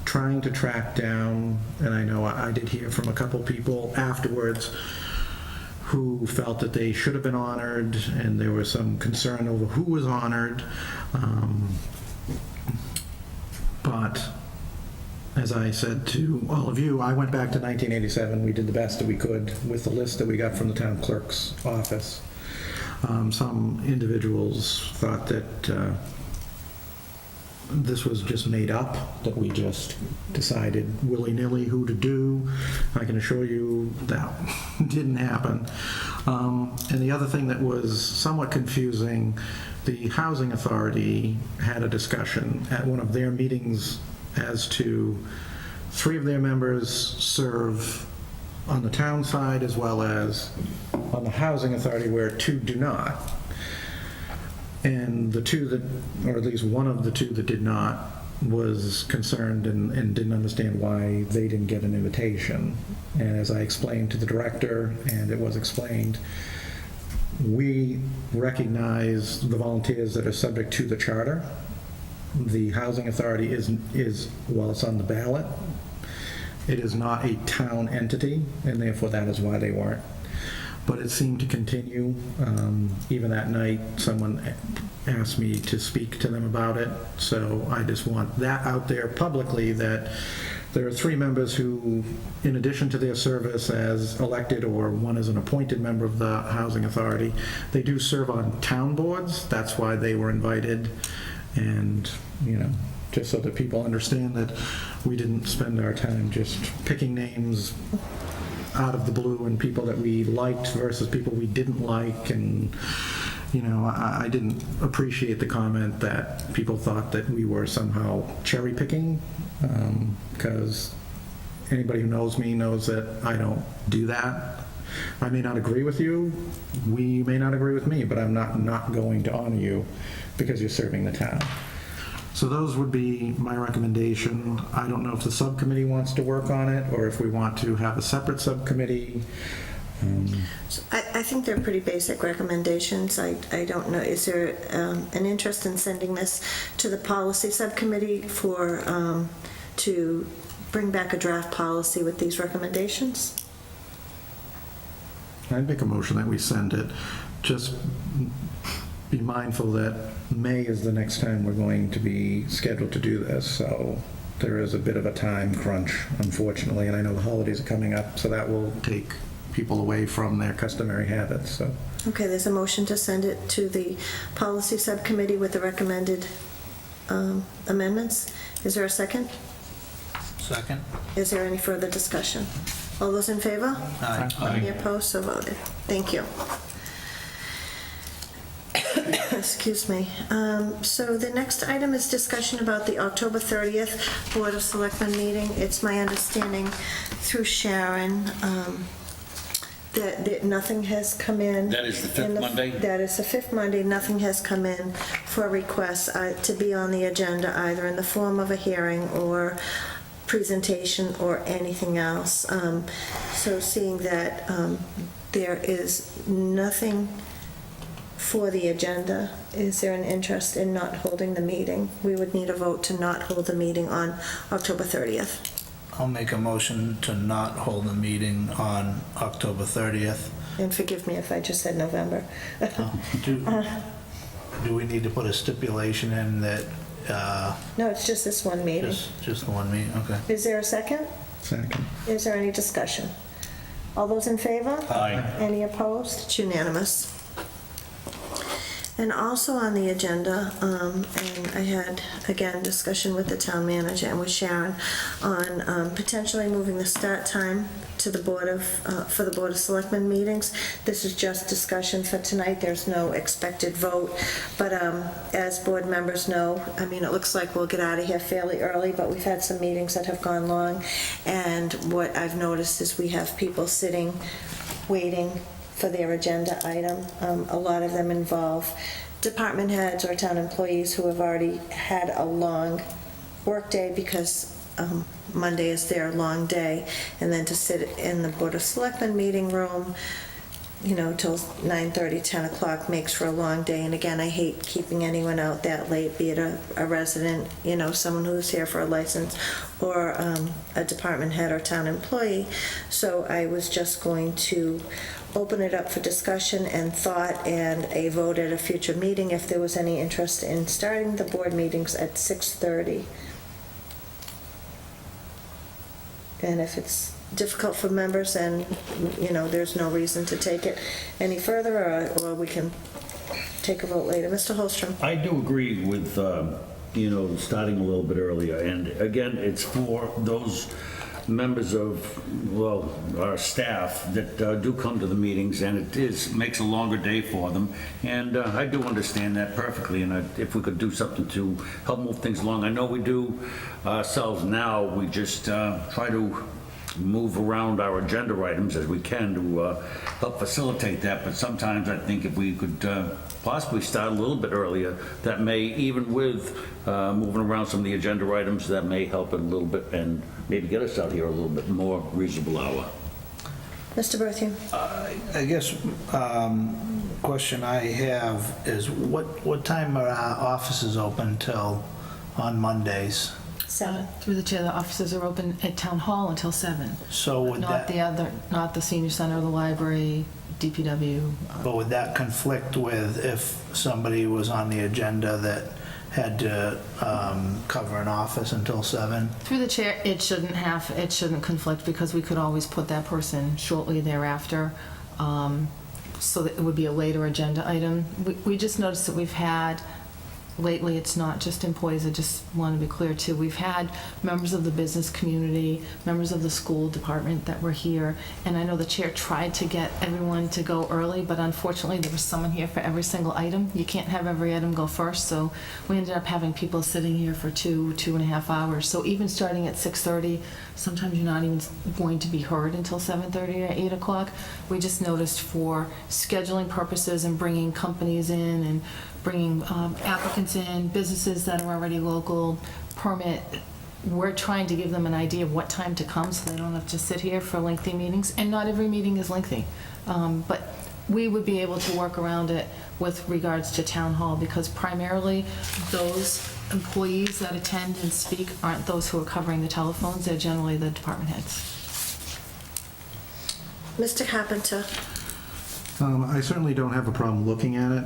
trying to track down, and I know I did hear from a couple people afterwards who felt that they should have been honored, and there was some concern over who was honored, but as I said to all of you, I went back to 1987. We did the best that we could with the list that we got from the town clerk's office. Some individuals thought that this was just made up, that we just decided willy-nilly who to do. I can assure you that didn't happen. And the other thing that was somewhat confusing, the Housing Authority had a discussion at one of their meetings as to 3 of their members serve on the town side as well as on the Housing Authority, where 2 do not. And the 2 that, or at least one of the 2 that did not, was concerned and didn't understand why they didn't get an invitation. And as I explained to the director, and it was explained, we recognize the volunteers that are subject to the charter. The Housing Authority is while it's on the ballot, it is not a town entity, and therefore that is why they weren't. But it seemed to continue. Even that night, someone asked me to speak to them about it. So I just want that out there publicly, that there are 3 members who, in addition to their service as elected, or one is an appointed member of the Housing Authority, they do serve on town boards. That's why they were invited. And, just so that people understand that we didn't spend our time just picking names out of the blue and people that we liked versus people we didn't like. And I didn't appreciate the comment that people thought that we were somehow cherry picking, because anybody who knows me knows that I don't do that. I may not agree with you, we may not agree with me, but I'm not going to honor you because you're serving the town. So those would be my recommendation. I don't know if the subcommittee wants to work on it or if we want to have a separate subcommittee. So I think they're pretty basic recommendations. I don't know, is there an interest in sending this to the policy subcommittee to bring back a draft policy with these recommendations? I'd make a motion that we send it. Just be mindful that May is the next time we're going to be scheduled to do this, so there is a bit of a time crunch, unfortunately, and I know the holidays are coming up, so that will take people away from their customary habits, so. Okay, there's a motion to send it to the policy subcommittee with the recommended amendments. Is there a second? Second? Is there any further discussion? All those in favor? Aye. Any opposed? So voted. Thank you. Excuse me. So the next item is discussion about the October 30th Board of Selectmen meeting. It's my understanding through Sharon that nothing has come in. That is the fifth Monday? That is the fifth Monday. Nothing has come in for requests to be on the agenda, either in the form of a hearing or presentation or anything else. So seeing that there is nothing for the agenda, is there an interest in not holding the meeting? We would need a vote to not hold the meeting on October 30th. I'll make a motion to not hold a meeting on October 30th. And forgive me if I just said November. Do we need to put a stipulation in that, No, it's just this one meeting. just one meeting? Okay. Is there a second? Second. Is there any discussion? All those in favor? Aye. Any opposed? It's unanimous. And also on the agenda, and I had, again, discussion with the town manager and with Sharon on potentially moving the start time to the Board of, for the Board of Selectmen meetings. This is just discussion for tonight. There's no expected vote. But as board members know, I mean, it looks like we'll get out of here fairly early, but we've had some meetings that have gone long. And what I've noticed is we have people sitting, waiting for their agenda item. A lot of them involve department heads or town employees who have already had a long workday because Monday is their long day, and then to sit in the Board of Selectmen meeting room, you know, till 9:30, 10 o'clock makes for a long day. And again, I hate keeping anyone out that late, be it a resident, you know, someone who's here for a license, or a department head or town employee. So I was just going to open it up for discussion and thought and a vote at a future meeting if there was any interest in starting the board meetings at 6:30. And if it's difficult for members, and, you know, there's no reason to take it any further, or we can take a vote later. Mr. Holstrom? I do agree with, starting a little bit earlier. And again, it's for those members of, well, our staff that do come to the meetings, and makes a longer day for them. And I do understand that perfectly, and if we could do something to help move things along. I know we do ourselves now, we just try to move around our agenda items as we can to help facilitate that, but sometimes I think if we could possibly start a little bit earlier, that may, even with moving around some of the agenda items, that may help it a little bit and maybe get us out here a little bit more reasonable hour. Mr. Berthew? I guess question I have is what time are our offices open till on Mondays? 7. Through the chair, the offices are open at Town Hall until 7. So would Not that, not the senior center, the library, DPW. but would that conflict with if somebody was on the agenda that had to cover an office until 7? Through the chair, it shouldn't conflict, because we could always put that person shortly thereafter, so that it would be a later agenda item. We just noticed that we've had, lately, it's not just employees, I just want to be clear too. We've had members of the business community, members of the school department that were here, and I know the chair tried to get everyone to go early, but unfortunately there was someone here for every single item. You can't have every item go first, so we ended up having people sitting here for 2.5 hours. So even starting at 6:30, sometimes you're not even going to be heard until 7:30 or 8 o'clock. We just noticed for scheduling purposes and bringing companies in and bringing applicants in, businesses that are already local, permit, we're trying to give them an idea of what time to come so they don't have to sit here for lengthy meetings. And not every meeting is lengthy. But we would be able to work around it with regards to town hall, because primarily those employees that attend and speak aren't those who are covering the telephones, they're generally the department heads. Mr. Carpenter? I certainly don't have a problem looking at it.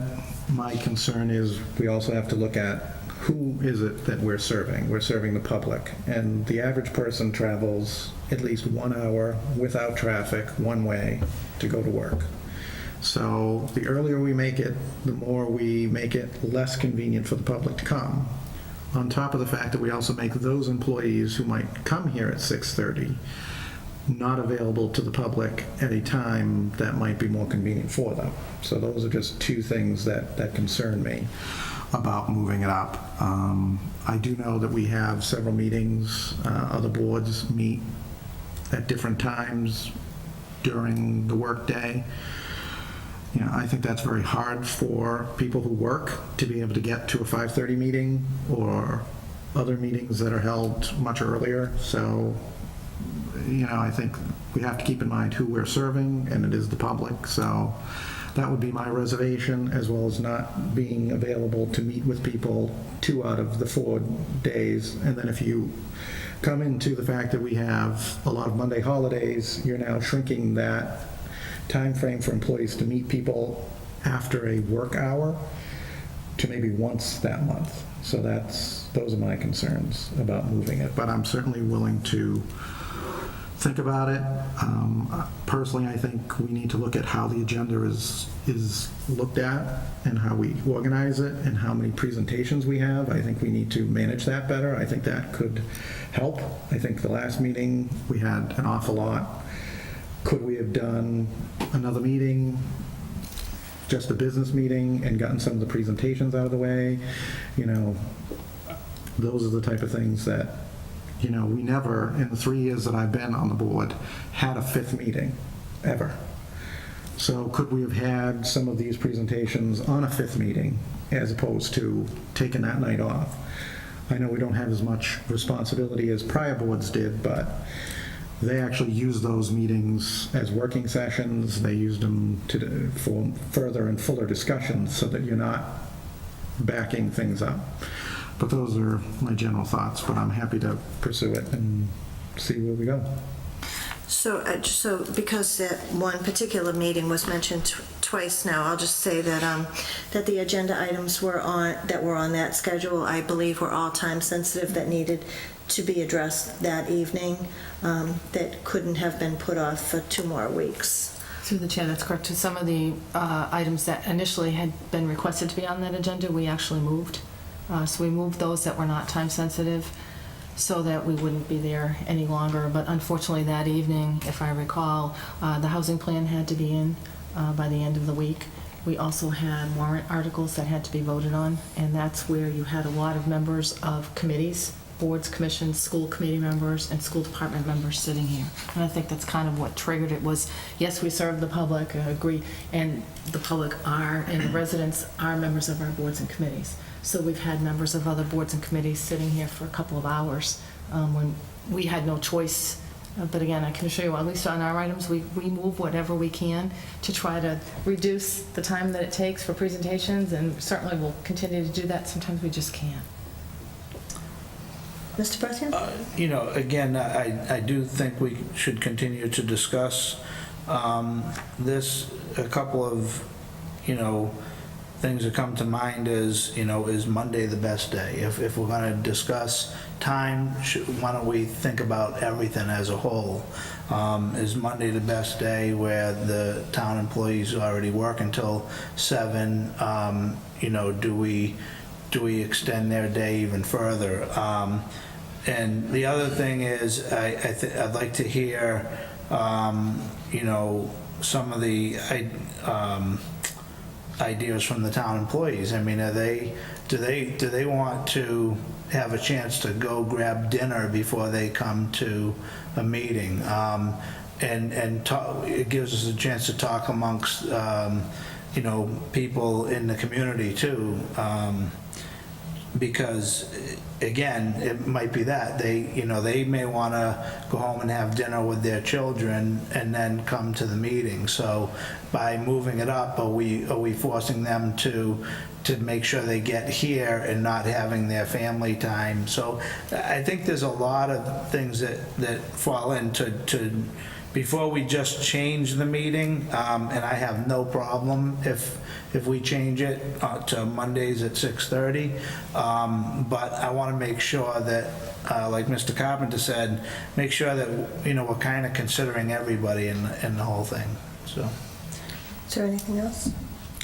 My concern is we also have to look at who is it that we're serving. We're serving the public, and the average person travels at least 1 hour without traffic one way to go to work. So the earlier we make it, the more we make it less convenient for the public to come. On top of the fact that we also make those employees who might come here at 6:30 not available to the public at a time that might be more convenient for them. So those are just two things that concern me about moving it up. I do know that we have several meetings. Other boards meet at different times during the workday. You know, I think that's very hard for people who work to be able to get to a 5:30 meeting or other meetings that are held much earlier. So, you know, I think we have to keep in mind who we're serving, and it is the public. So that would be my reservation, as well as not being available to meet with people 2 out of the 4 days. And then if you come into the fact that we have a lot of Monday holidays, you're now shrinking that time frame for employees to meet people after a work hour to maybe once that month. So those are my concerns about moving it. But I'm certainly willing to think about it. Personally, I think we need to look at how the agenda is looked at and how we organize it and how many presentations we have. I think we need to manage that better. I think that could help. I think the last meeting we had an awful lot. Could we have done another meeting, just a business meeting, and gotten some of the presentations out of the way? You know, those are the type of things that, you know, we never, in the 3 years that I've been on the board, had a 5th meeting, ever. So could we have had some of these presentations on a 5th meeting as opposed to taking that night off? I know we don't have as much responsibility as prior boards did, but they actually used those meetings as working sessions. They used them for further and fuller discussions so that you're not backing things up. But those are my general thoughts, but I'm happy to pursue it and see where we go. So because that one particular meeting was mentioned twice now, I'll just say that that the agenda items that were on that schedule, I believe, were all time sensitive that needed to be addressed that evening, that couldn't have been put off for 2 more weeks. Through the chair, that's correct. Some of the items that initially had been requested to be on that agenda, we actually moved. So we moved those that were not time sensitive so that we wouldn't be there any longer. But unfortunately that evening, if I recall, the housing plan had to be in by the end of the week. We also had warrant articles that had to be voted on, and that's where you had a lot of members of committees, boards, commissions, school committee members, and school department members sitting here. And I think that's kind of what triggered it was, yes, we serve the public, I agree, and the public and the residents are members of our boards and committees. So we've had members of other boards and committees sitting here for a couple of hours when we had no choice. But again, I can assure you, at least on our items, we move whatever we can to try to reduce the time that it takes for presentations, and certainly we'll continue to do that. Sometimes we just can't. Mr. Berthiaume? You know, again, I do think we should continue to discuss this. A couple of, you know, things that come to mind is, you know, is Monday the best day? If we're going to discuss time, why don't we think about everything as a whole? Is Monday the best day where the town employees already work until 7? You know, do we extend their day even further? And the other thing is, I'd like to hear, you know, some of the ideas from the town employees. I mean, do they want to have a chance to go grab dinner before they come to a meeting? And talk, it gives us a chance to talk amongst, you know, people in the community too. Because again, it might be that they may want to go home and have dinner with their children and then come to the meeting. So by moving it up, are we forcing them to make sure they get here and not having their family time? So I think there's a lot of things that fall into before we just change the meeting, and I have no problem if we change it to Mondays at 6:30, but I want to make sure that, like Mr. Carpenter said, make sure that, we're kind of considering everybody in the whole thing, so. Is there anything else?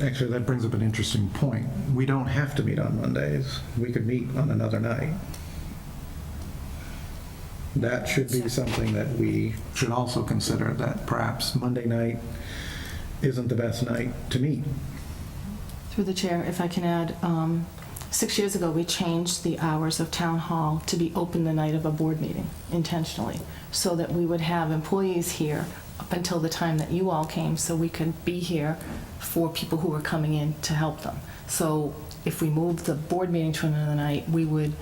Actually, that brings up an interesting point. We don't have to meet on Mondays. We could meet on another night. That should be something that we should also consider, that perhaps Monday night isn't the best night to meet. Through the chair, if I can add, 6 years ago, we changed the hours of town hall to be open the night of a board meeting intentionally, so that we would have employees here up until the time that you all came, so we could be here for people who were coming in to help them. So if we moved the board meeting to another night, we would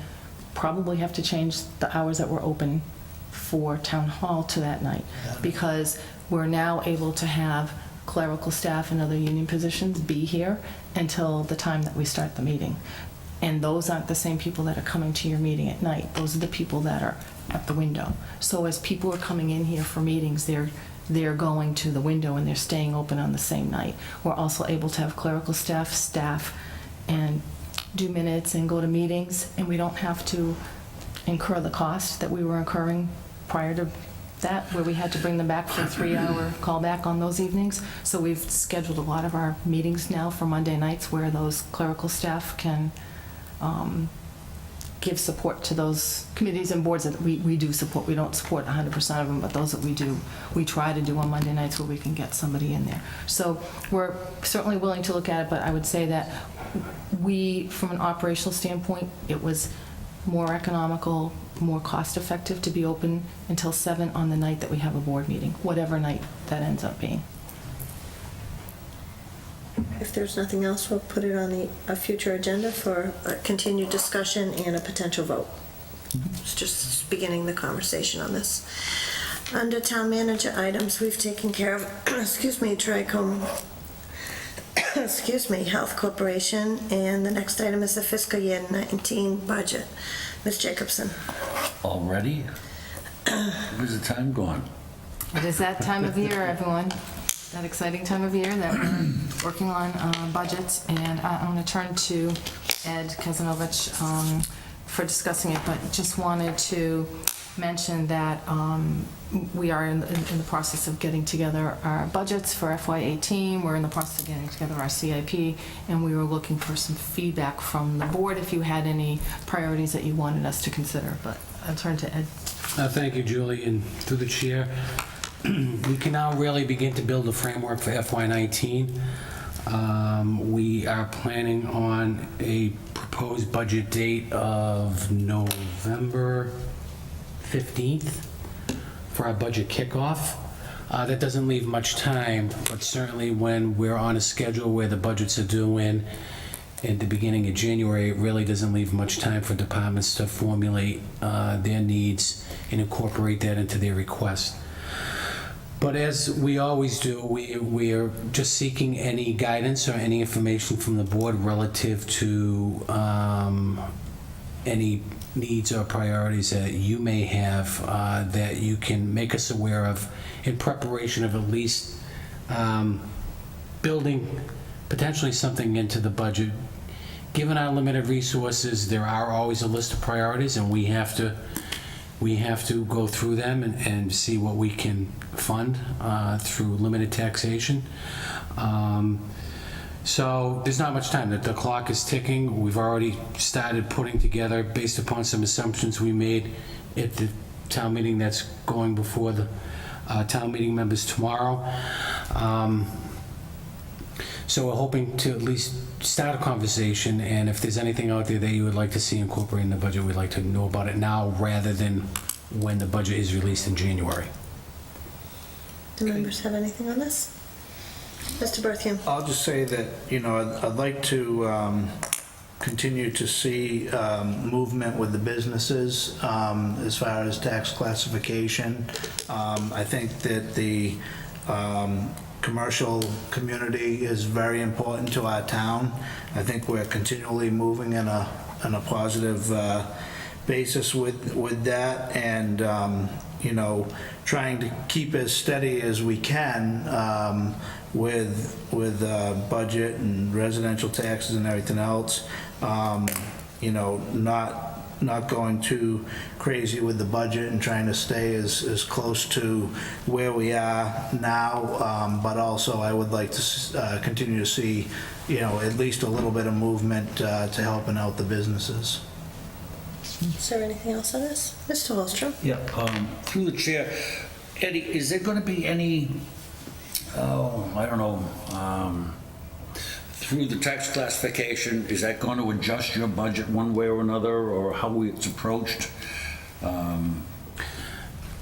probably have to change the hours that were open for town hall to that night, because we're now able to have clerical staff and other union positions be here until the time that we start the meeting. And those aren't the same people that are coming to your meeting at night. Those are the people that are at the window. So as people are coming in here for meetings, they're going to the window and they're staying open on the same night. We're also able to have clerical staff and do minutes and go to meetings, and we don't have to incur the cost that we were incurring prior to that, where we had to bring them back for a 3-hour callback on those evenings. So we've scheduled a lot of our meetings now for Monday nights where those clerical staff can give support to those committees and boards that we do support. We don't support 100% of them, but those that we do, we try to do on Monday nights where we can get somebody in there. So we're certainly willing to look at it, but I would say that from an operational standpoint, it was more economical, more cost-effective to be open until 7 on the night that we have a board meeting, whatever night that ends up being. If there's nothing else, we'll put it on a future agenda for a continued discussion and a potential vote. It's just beginning the conversation on this. Under town manager items, we've taken care of, Tricom, Health Corporation, and the next item is the fiscal year 19 budget. Ms. Jacobson. Already? Where's the time gone? It is that time of year, everyone. That exciting time of year that we're working on budgets, and I'm going to turn to Ed Kazanovich for discussing it, but just wanted to mention that we are in the process of getting together our budgets for FY18. We're in the process of getting together our CIP, and we were looking for some feedback from the board if you had any priorities that you wanted us to consider. But I'll turn to Ed. Thank you, Julie, and through the chair. We can now really begin to build a framework for FY19. We are planning on a proposed budget date of November 15th for our budget kickoff. That doesn't leave much time, but certainly when we're on a schedule where the budgets are due in the beginning of January, it really doesn't leave much time for departments to formulate their needs and incorporate that into their request. But as we always do, we are just seeking any guidance or any information from the board relative to any needs or priorities that you may have that you can make us aware of in preparation of at least building potentially something into the budget. Given our limited resources, there are always a list of priorities, and we have to go through them and see what we can fund through limited taxation. So there's not much time. The clock is ticking. We've already started putting together, based upon some assumptions we made at the town meeting that's going before the town meeting members tomorrow. So we're hoping to at least start a conversation, and if there's anything out there that you would like to see incorporated in the budget, we'd like to know about it now rather than when the budget is released in January. Do members have anything on this? Mr. Berthium. I'll just say that, I'd like to continue to see movement with the businesses as far as tax classification. I think that the commercial community is very important to our town. I think we're continually moving in a positive basis with that, and trying to keep as steady as we can with budget and residential taxes and everything else. You know, not going too crazy with the budget and trying to stay as close to where we are now, but also I would like to continue to see, you know, at least a little bit of movement to helping out the businesses. Is there anything else on this? Mr. Holstrom? Yeah, through the chair, Eddie, is there going to be any, I don't know, through the tax classification, is that going to adjust your budget one way or another, or how it's approached? I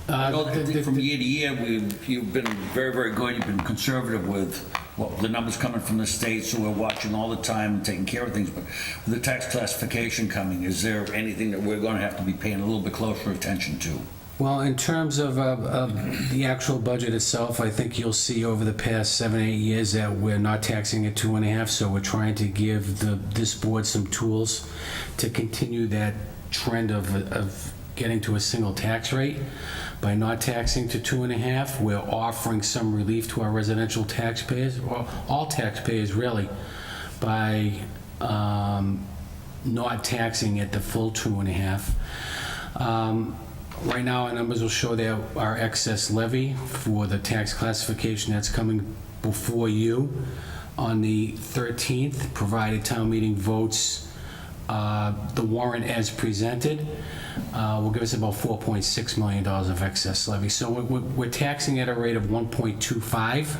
know that from year to year, you've been very, very good. You've been conservative with the numbers coming from the state, so we're watching all the time and taking care of things. But with the tax classification coming, is there anything that we're going to have to be paying a little bit closer attention to? Well, in terms of the actual budget itself, I think you'll see over the past 7-8 years that we're not taxing at 2.5, so we're trying to give this board some tools to continue that trend of getting to a single tax rate. By not taxing to 2.5, we're offering some relief to our residential taxpayers, or all taxpayers really, by not taxing at the full 2.5. Right now, our numbers will show that our excess levy for the tax classification that's coming before you on the 13th, provided town meeting votes the warrant as presented, will give us about $4.6 million of excess levy. So we're taxing at a rate of 1.25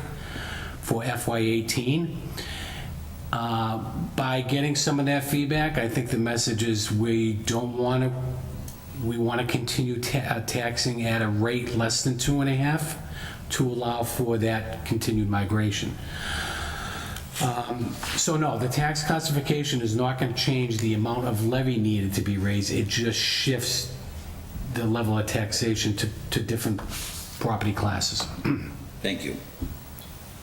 for FY18. By getting some of that feedback, I think the message is we want to continue taxing at a rate less than 2.5 to allow for that continued migration. So no, the tax classification is not going to change the amount of levy needed to be raised. It just shifts the level of taxation to different property classes. Thank you.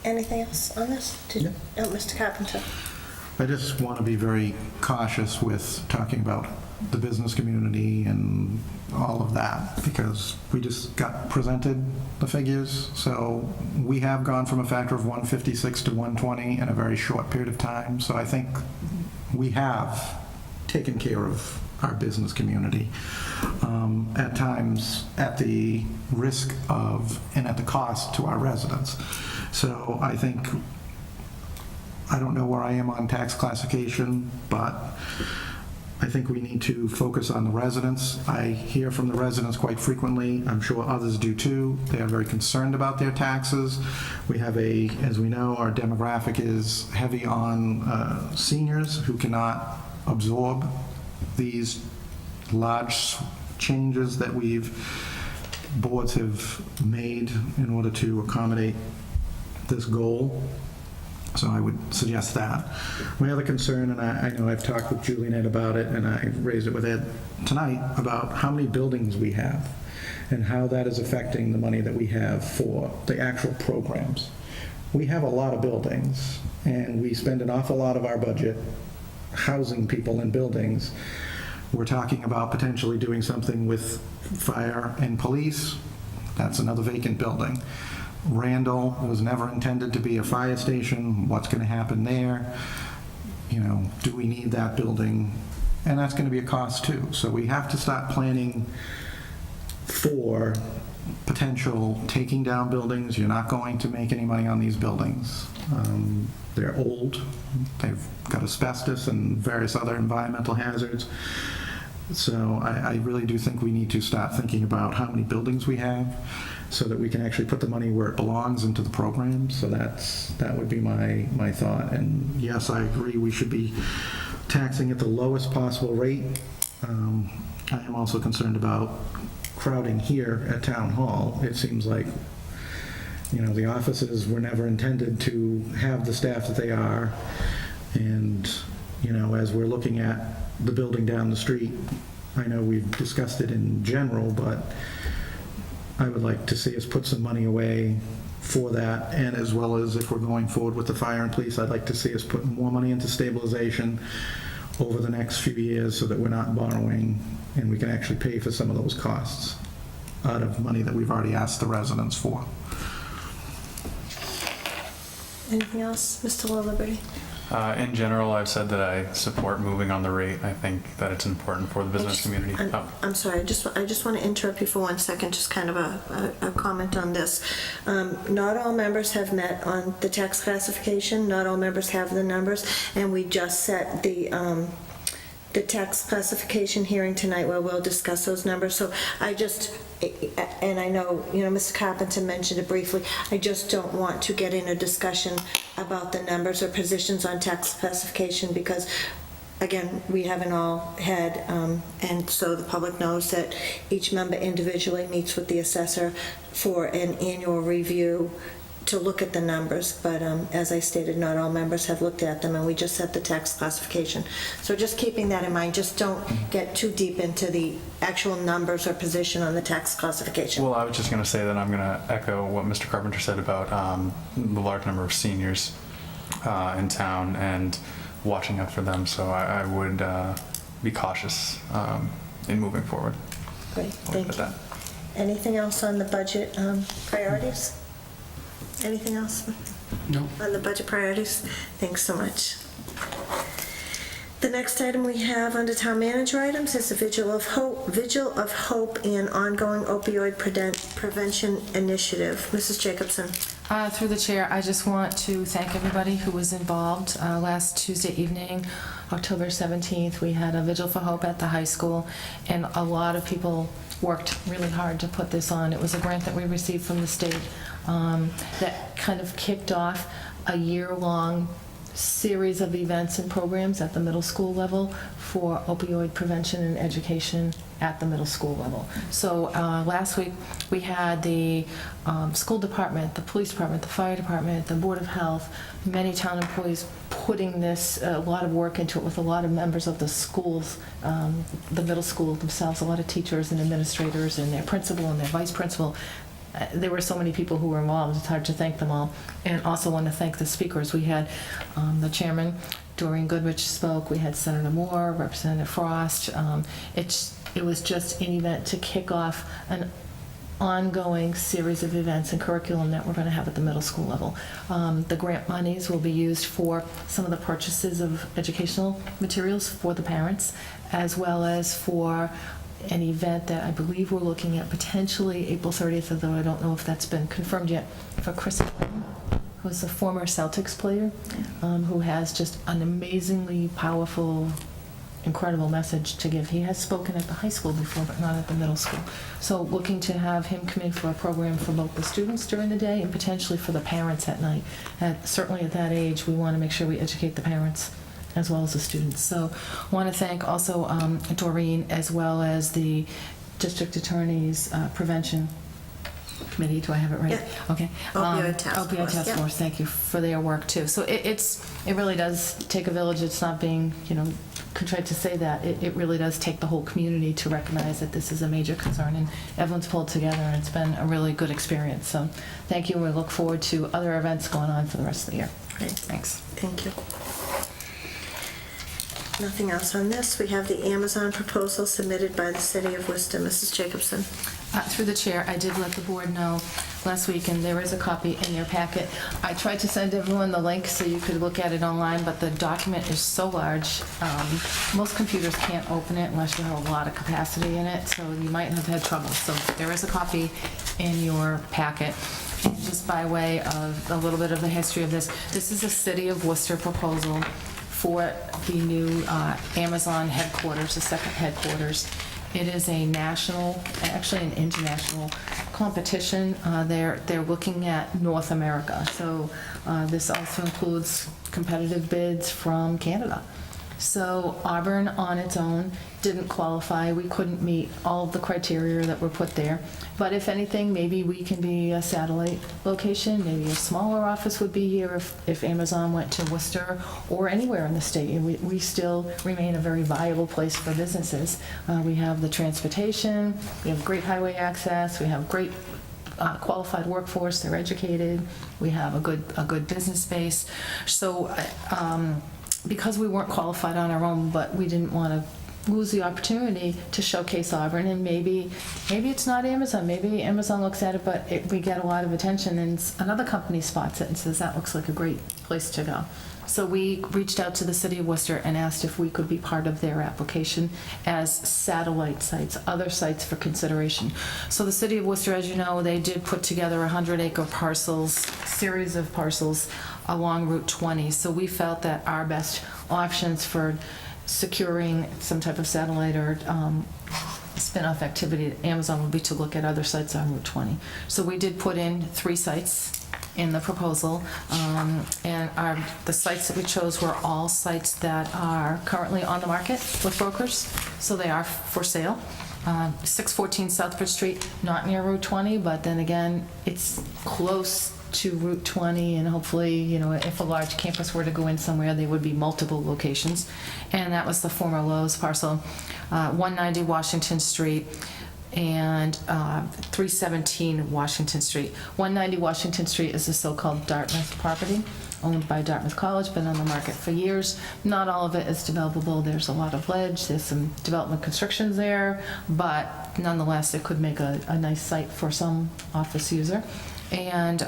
Anything else on this? No, Mr. Carpenter. I just want to be very cautious with talking about the business community and all of that, because we just got presented the figures. So we have gone from a factor of 156 to 120 in a very short period of time. So I think we have taken care of our business community, at times at the risk of and at the cost to our residents. So I think, I don't know where I am on tax classification, but I think we need to focus on the residents. I hear from the residents quite frequently. I'm sure others do too. They are very concerned about their taxes. We have as we know, our demographic is heavy on seniors who cannot absorb these large changes that boards have made in order to accommodate this goal. So I would suggest that. My other concern, and I know I've talked with Julian about it, and I raised it with Ed tonight, about how many buildings we have and how that is affecting the money that we have for the actual programs. We have a lot of buildings, and we spend an awful lot of our budget housing people in buildings. We're talking about potentially doing something with fire and police. That's another vacant building. Randall was never intended to be a fire station. What's going to happen there? You know, do we need that building? And that's going to be a cost too. So we have to start planning for potential taking down buildings. You're not going to make any money on these buildings. They're old. They've got asbestos and various other environmental hazards. So I really do think we need to start thinking about how many buildings we have so that we can actually put the money where it belongs into the program. So that would be my thought. And yes, I agree we should be taxing at the lowest possible rate. I am also concerned about crowding here at Town Hall. It seems like, you know, the offices were never intended to have the staff that they are. And, you know, as we're looking at the building down the street, I know we've discussed it in general, but I would like to see us put some money away for that, and as well as if we're going forward with the fire and police, I'd like to see us put more money into stabilization over the next few years so that we're not borrowing and we can actually pay for some of those costs. out of money that we've already asked the residents for. Anything else, Mr. La Liberty? In general, I've said that I support moving on the rate. I think that it's important for the business community. I'm sorry, I just want to interrupt you for 1 second, just kind of a comment on this. Not all members have met on the tax classification, not all members have the numbers, and we just set the tax classification hearing tonight where we'll discuss those numbers. So I just, and I know, Mr. Carpenter mentioned it briefly, I just don't want to get in a discussion about the numbers or positions on tax classification because, again, we haven't all had, and so the public knows that each member individually meets with the assessor for an annual review to look at the numbers, but as I stated, not all members have looked at them, and we just set the tax classification. So just keeping that in mind, just don't get too deep into the actual numbers or position on the tax classification. Well, I was just going to say that I'm going to echo what Mr. Carpenter said about the large number of seniors in town and watching out for them. So I would be cautious in moving forward. Great, thank you. Anything else on the budget priorities? Anything else? No. On the budget priorities? Thanks so much. The next item we have under town manager items is the Vigil of Hope and ongoing opioid prevention initiative. Mrs. Jacobson. Through the chair, I just want to thank everybody who was involved. Last Tuesday evening, October 17th, we had a Vigil for Hope at the high school, and a lot of people worked really hard to put this on. It was a grant that we received from the state that kind of kicked off a year-long series of events and programs at the middle school level for opioid prevention and education at the middle school level. So last week we had the school department, the police department, the fire department, the Board of Health, many town employees putting this, a lot of work into it with a lot of members of the schools, the middle school themselves, a lot of teachers and administrators and their principal and their vice principal. There were so many people who were involved, it's hard to thank them all. And also want to thank the speakers. We had the chairman, Doreen Goodrich, spoke. We had Senator Moore, Representative Frost. It was just an event to kick off an ongoing series of events and curriculum that we're going to have at the middle school level. The grant monies will be used for some of the purchases of educational materials for the parents, as well as for an event that I believe we're looking at potentially April 30th, although I don't know if that's been confirmed yet, for Chris Clinton, who's a former Celtics player, who has just an amazingly powerful, incredible message to give. He has spoken at the high school before, but not at the middle school. So looking to have him come in for a program for both the students during the day and potentially for the parents at night. Certainly at that age, we want to make sure we educate the parents as well as the students. So I want to thank also Doreen, as well as the district attorney's prevention committee. Do I have it right? Yeah. Okay. Opioid Task Opioid Force, Task yeah. Force. Thank you for their work too. So it really does take a village. It's not being contrite to say that. It really does take the whole community to recognize that this is a major concern, and everyone's pulled together, and it's been a really good experience. So thank you, and we look forward to other events going on for the rest of the year. Great. Thanks. Thank you. Nothing else on this. We have the Amazon proposal submitted by the City of Worcester. Mrs. Jacobson. Through the chair, I did let the board know last week, and there is a copy in your packet. I tried to send everyone the link so you could look at it online, but the document is so large. Most computers can't open it unless you have a lot of capacity in it, so you might have had trouble. So there is a copy in your packet. Just by way of a little bit of the history of this, this is a City of Worcester proposal for the new Amazon headquarters, the second headquarters. It is a national, actually an international competition. They're looking at North America. So this also includes competitive bids from Canada. So Auburn on its own didn't qualify. We couldn't meet all of the criteria that were put there. But if anything, maybe we can be a satellite location. Maybe a smaller office would be here if Amazon went to Worcester or anywhere in the state. We still remain a very viable place for businesses. We have the transportation, we have great highway access, we have great qualified workforce, they're educated, we have a good business base. So because we weren't qualified on our own, but we didn't want to lose the opportunity to showcase Auburn, and maybe it's not Amazon. Maybe Amazon looks at it, but we get a lot of attention, and another company spots it and says that looks like a great place to go. So we reached out to the city of Worcester and asked if we could be part of their application as satellite sites, other sites for consideration. So the city of Worcester, as you know, they did put together 100-acre parcels, series of parcels along Route 20. So we felt that our best options for securing some type of satellite or spin-off activity at Amazon would be to look at other sites on Route 20. So we did put in 3 sites in the proposal, and the sites that we chose were all sites that are currently on the market with brokers, so they are for sale. 614 Southbridge Street, not near Route 20, but then again, it's close to Route 20, and hopefully, you know, if a large campus were to go in somewhere, there would be multiple locations. And that was the former Lowe's parcel. 190 Washington Street and 317 Washington Street. 190 Washington Street is the so-called Dartmouth property, owned by Dartmouth College, been on the market for years. Not all of it is developable. There's a lot of ledge, there's some development constructions there, but nonetheless, it could make a nice site for some office user. And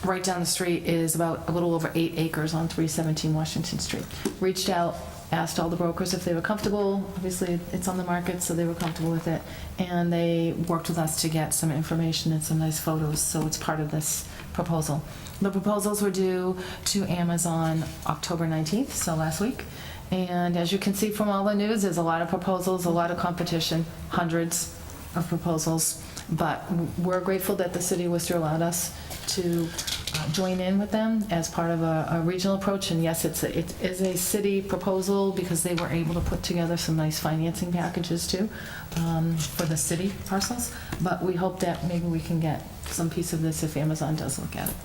right down the street is about a little over 8 acres on 317 Washington Street. Reached out, asked all the brokers if they were comfortable. Obviously, it's on the market, so they were comfortable with it. And they worked with us to get some information and some nice photos, so it's part of this proposal. The proposals were due to Amazon October 19th, so last week. And as you can see from all the news, there's a lot of proposals, a lot of competition, hundreds of proposals. But we're grateful that the city of Worcester allowed us to join in with them as part of a regional approach. And yes, it is a city proposal because they were able to put together some nice financing packages too for the city parcels. But we hope that maybe we can get some piece of this if Amazon does look at it.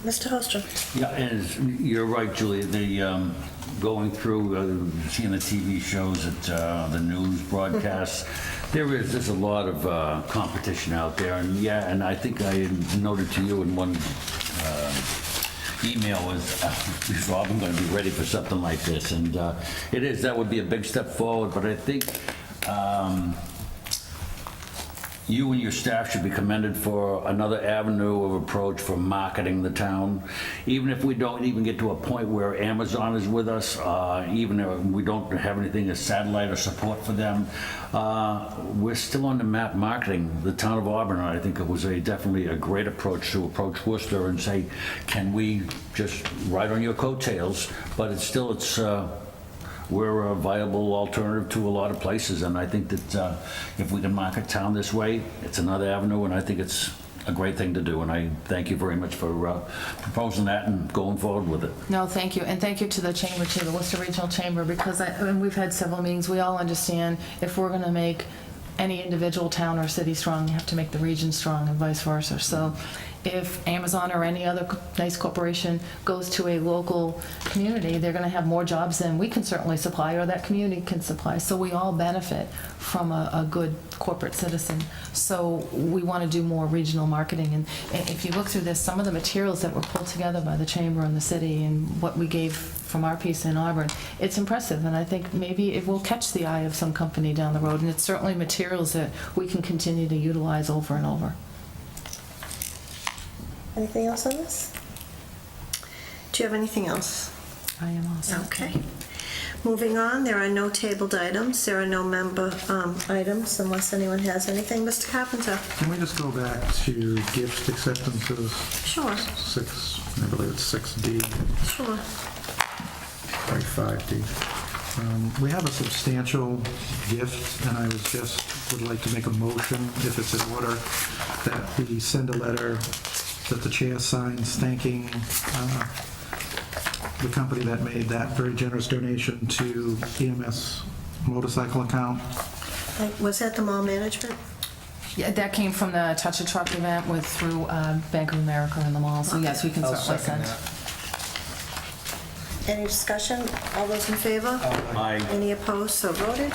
Mr. Holstrom? Yeah, and you're right, Julie. The going through, seeing the TV shows, at the news broadcasts, there's a lot of competition out there, and yeah, and I think I noted to you in one email is Robin going to be ready for something like this? And that would be a big step forward, but I think you and your staff should be commended for another avenue of approach for marketing the town. Even if we don't even get to a point where Amazon is with us, even if we don't have anything as satellite or support for them, we're still on the map marketing the town of Auburn. I think it was definitely a great approach to approach Worcester and say, can we just ride on your coattails? But we're a viable alternative to a lot of places, and I think that if we can market town this way, it's another avenue, and I think it's a great thing to do, and I thank you very much for proposing that and going forward with it. No, thank you, and thank you to the Chamber too, the Worcester Regional Chamber, because and we've had several meetings. We all understand if we're going to make any individual town or city strong, you have to make the region strong, and vice versa. So if Amazon or any other nice corporation goes to a local community, they're going to have more jobs than we can certainly supply or that community can supply. So we all benefit from a good corporate citizen. So we want to do more regional marketing. And if you look through this, some of the materials that were pulled together by the Chamber and the city and what we gave from our piece in Auburn, it's impressive. And I think maybe it will catch the eye of some company down the road. And it's certainly materials that we can continue to utilize over and over. Anything else on this? Do you have anything else? I am also. Okay. Moving on, there are no tabled items. There are no member items unless anyone has anything. Mr. Carpenter? Can we just go back to gift acceptances? Sure. I believe it's 6D. Sure. Sorry, 5D. We have a substantial gift, and I would like to make a motion, if it's in order, that we send a letter that the chair signs thanking the company that made that very generous donation to EMS motorcycle account. Was that the mall management? Yeah, that came from the Touch a Truck event through Bank of America and the mall. So yes, we can certainly send. Any discussion? All those in favor? Aye. Any opposed? So voted.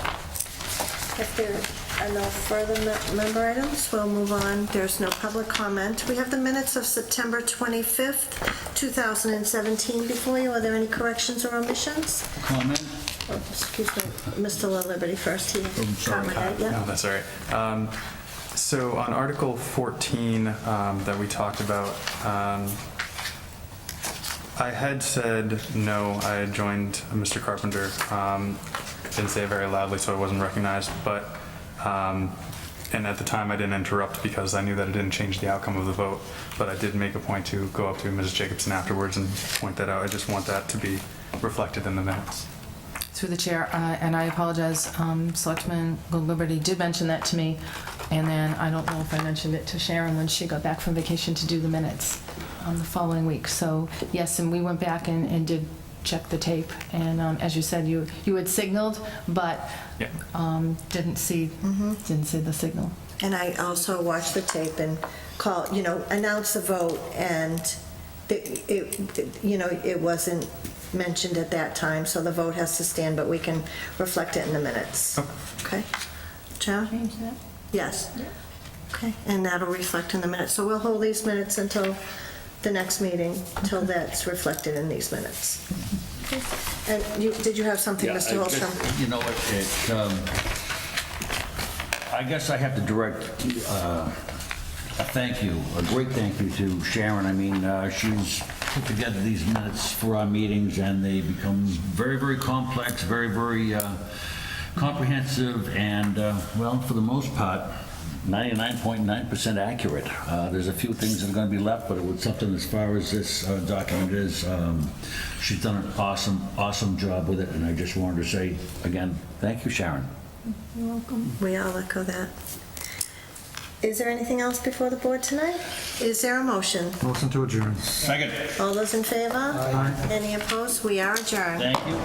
If there are no further member items, we'll move on. There's no public comment. We have the minutes of September 25th, 2017 before you. Are there any corrections or omissions? Comment? Oh, excuse me, Mr. La Liberty first. He sorry. commented, yeah. No, that's all right. So on Article 14 that we talked about, I had said no. I had joined Mr. Carpenter. Didn't say it very loudly, so I wasn't recognized. But and at the time, I didn't interrupt because I knew that it didn't change the outcome of the vote. But I did make a point to go up to Mrs. Jacobson afterwards and point that out. I just want that to be reflected in the minutes. Through the chair, and I apologize, Selectman Liberty did mention that to me, and then I don't know if I mentioned it to Sharon when she got back from vacation to do the minutes the following week. So yes, and we went back and did check the tape, and as you said, you had signaled, but Yeah. didn't see the signal. And I also watched the tape and announce the vote, and it wasn't mentioned at that time, so the vote has to stand, but we can reflect it in the minutes. Okay? Joe? Change that? Yes. Okay, and that'll reflect in the minutes. So we'll hold these minutes until the next meeting, till that's reflected in these minutes. And did you have something, Yeah, Mr. Holstrom? You know what, I guess I have to direct a great thank you to Sharon. I mean, she's put together these minutes for our meetings, and they become very, very complex, very, very comprehensive, and, well, for the most part, 99.9% accurate. There's a few things that are going to be left, but it was something as far as this document is. She's done an awesome job with it, and I just wanted to say, again, thank you, Sharon. You're welcome. We all echo that. Is there anything else before the board tonight? Is there a motion? Motion to adjourn. Second. All those in favor? Aye. Any opposed? We are adjourned. Thank you.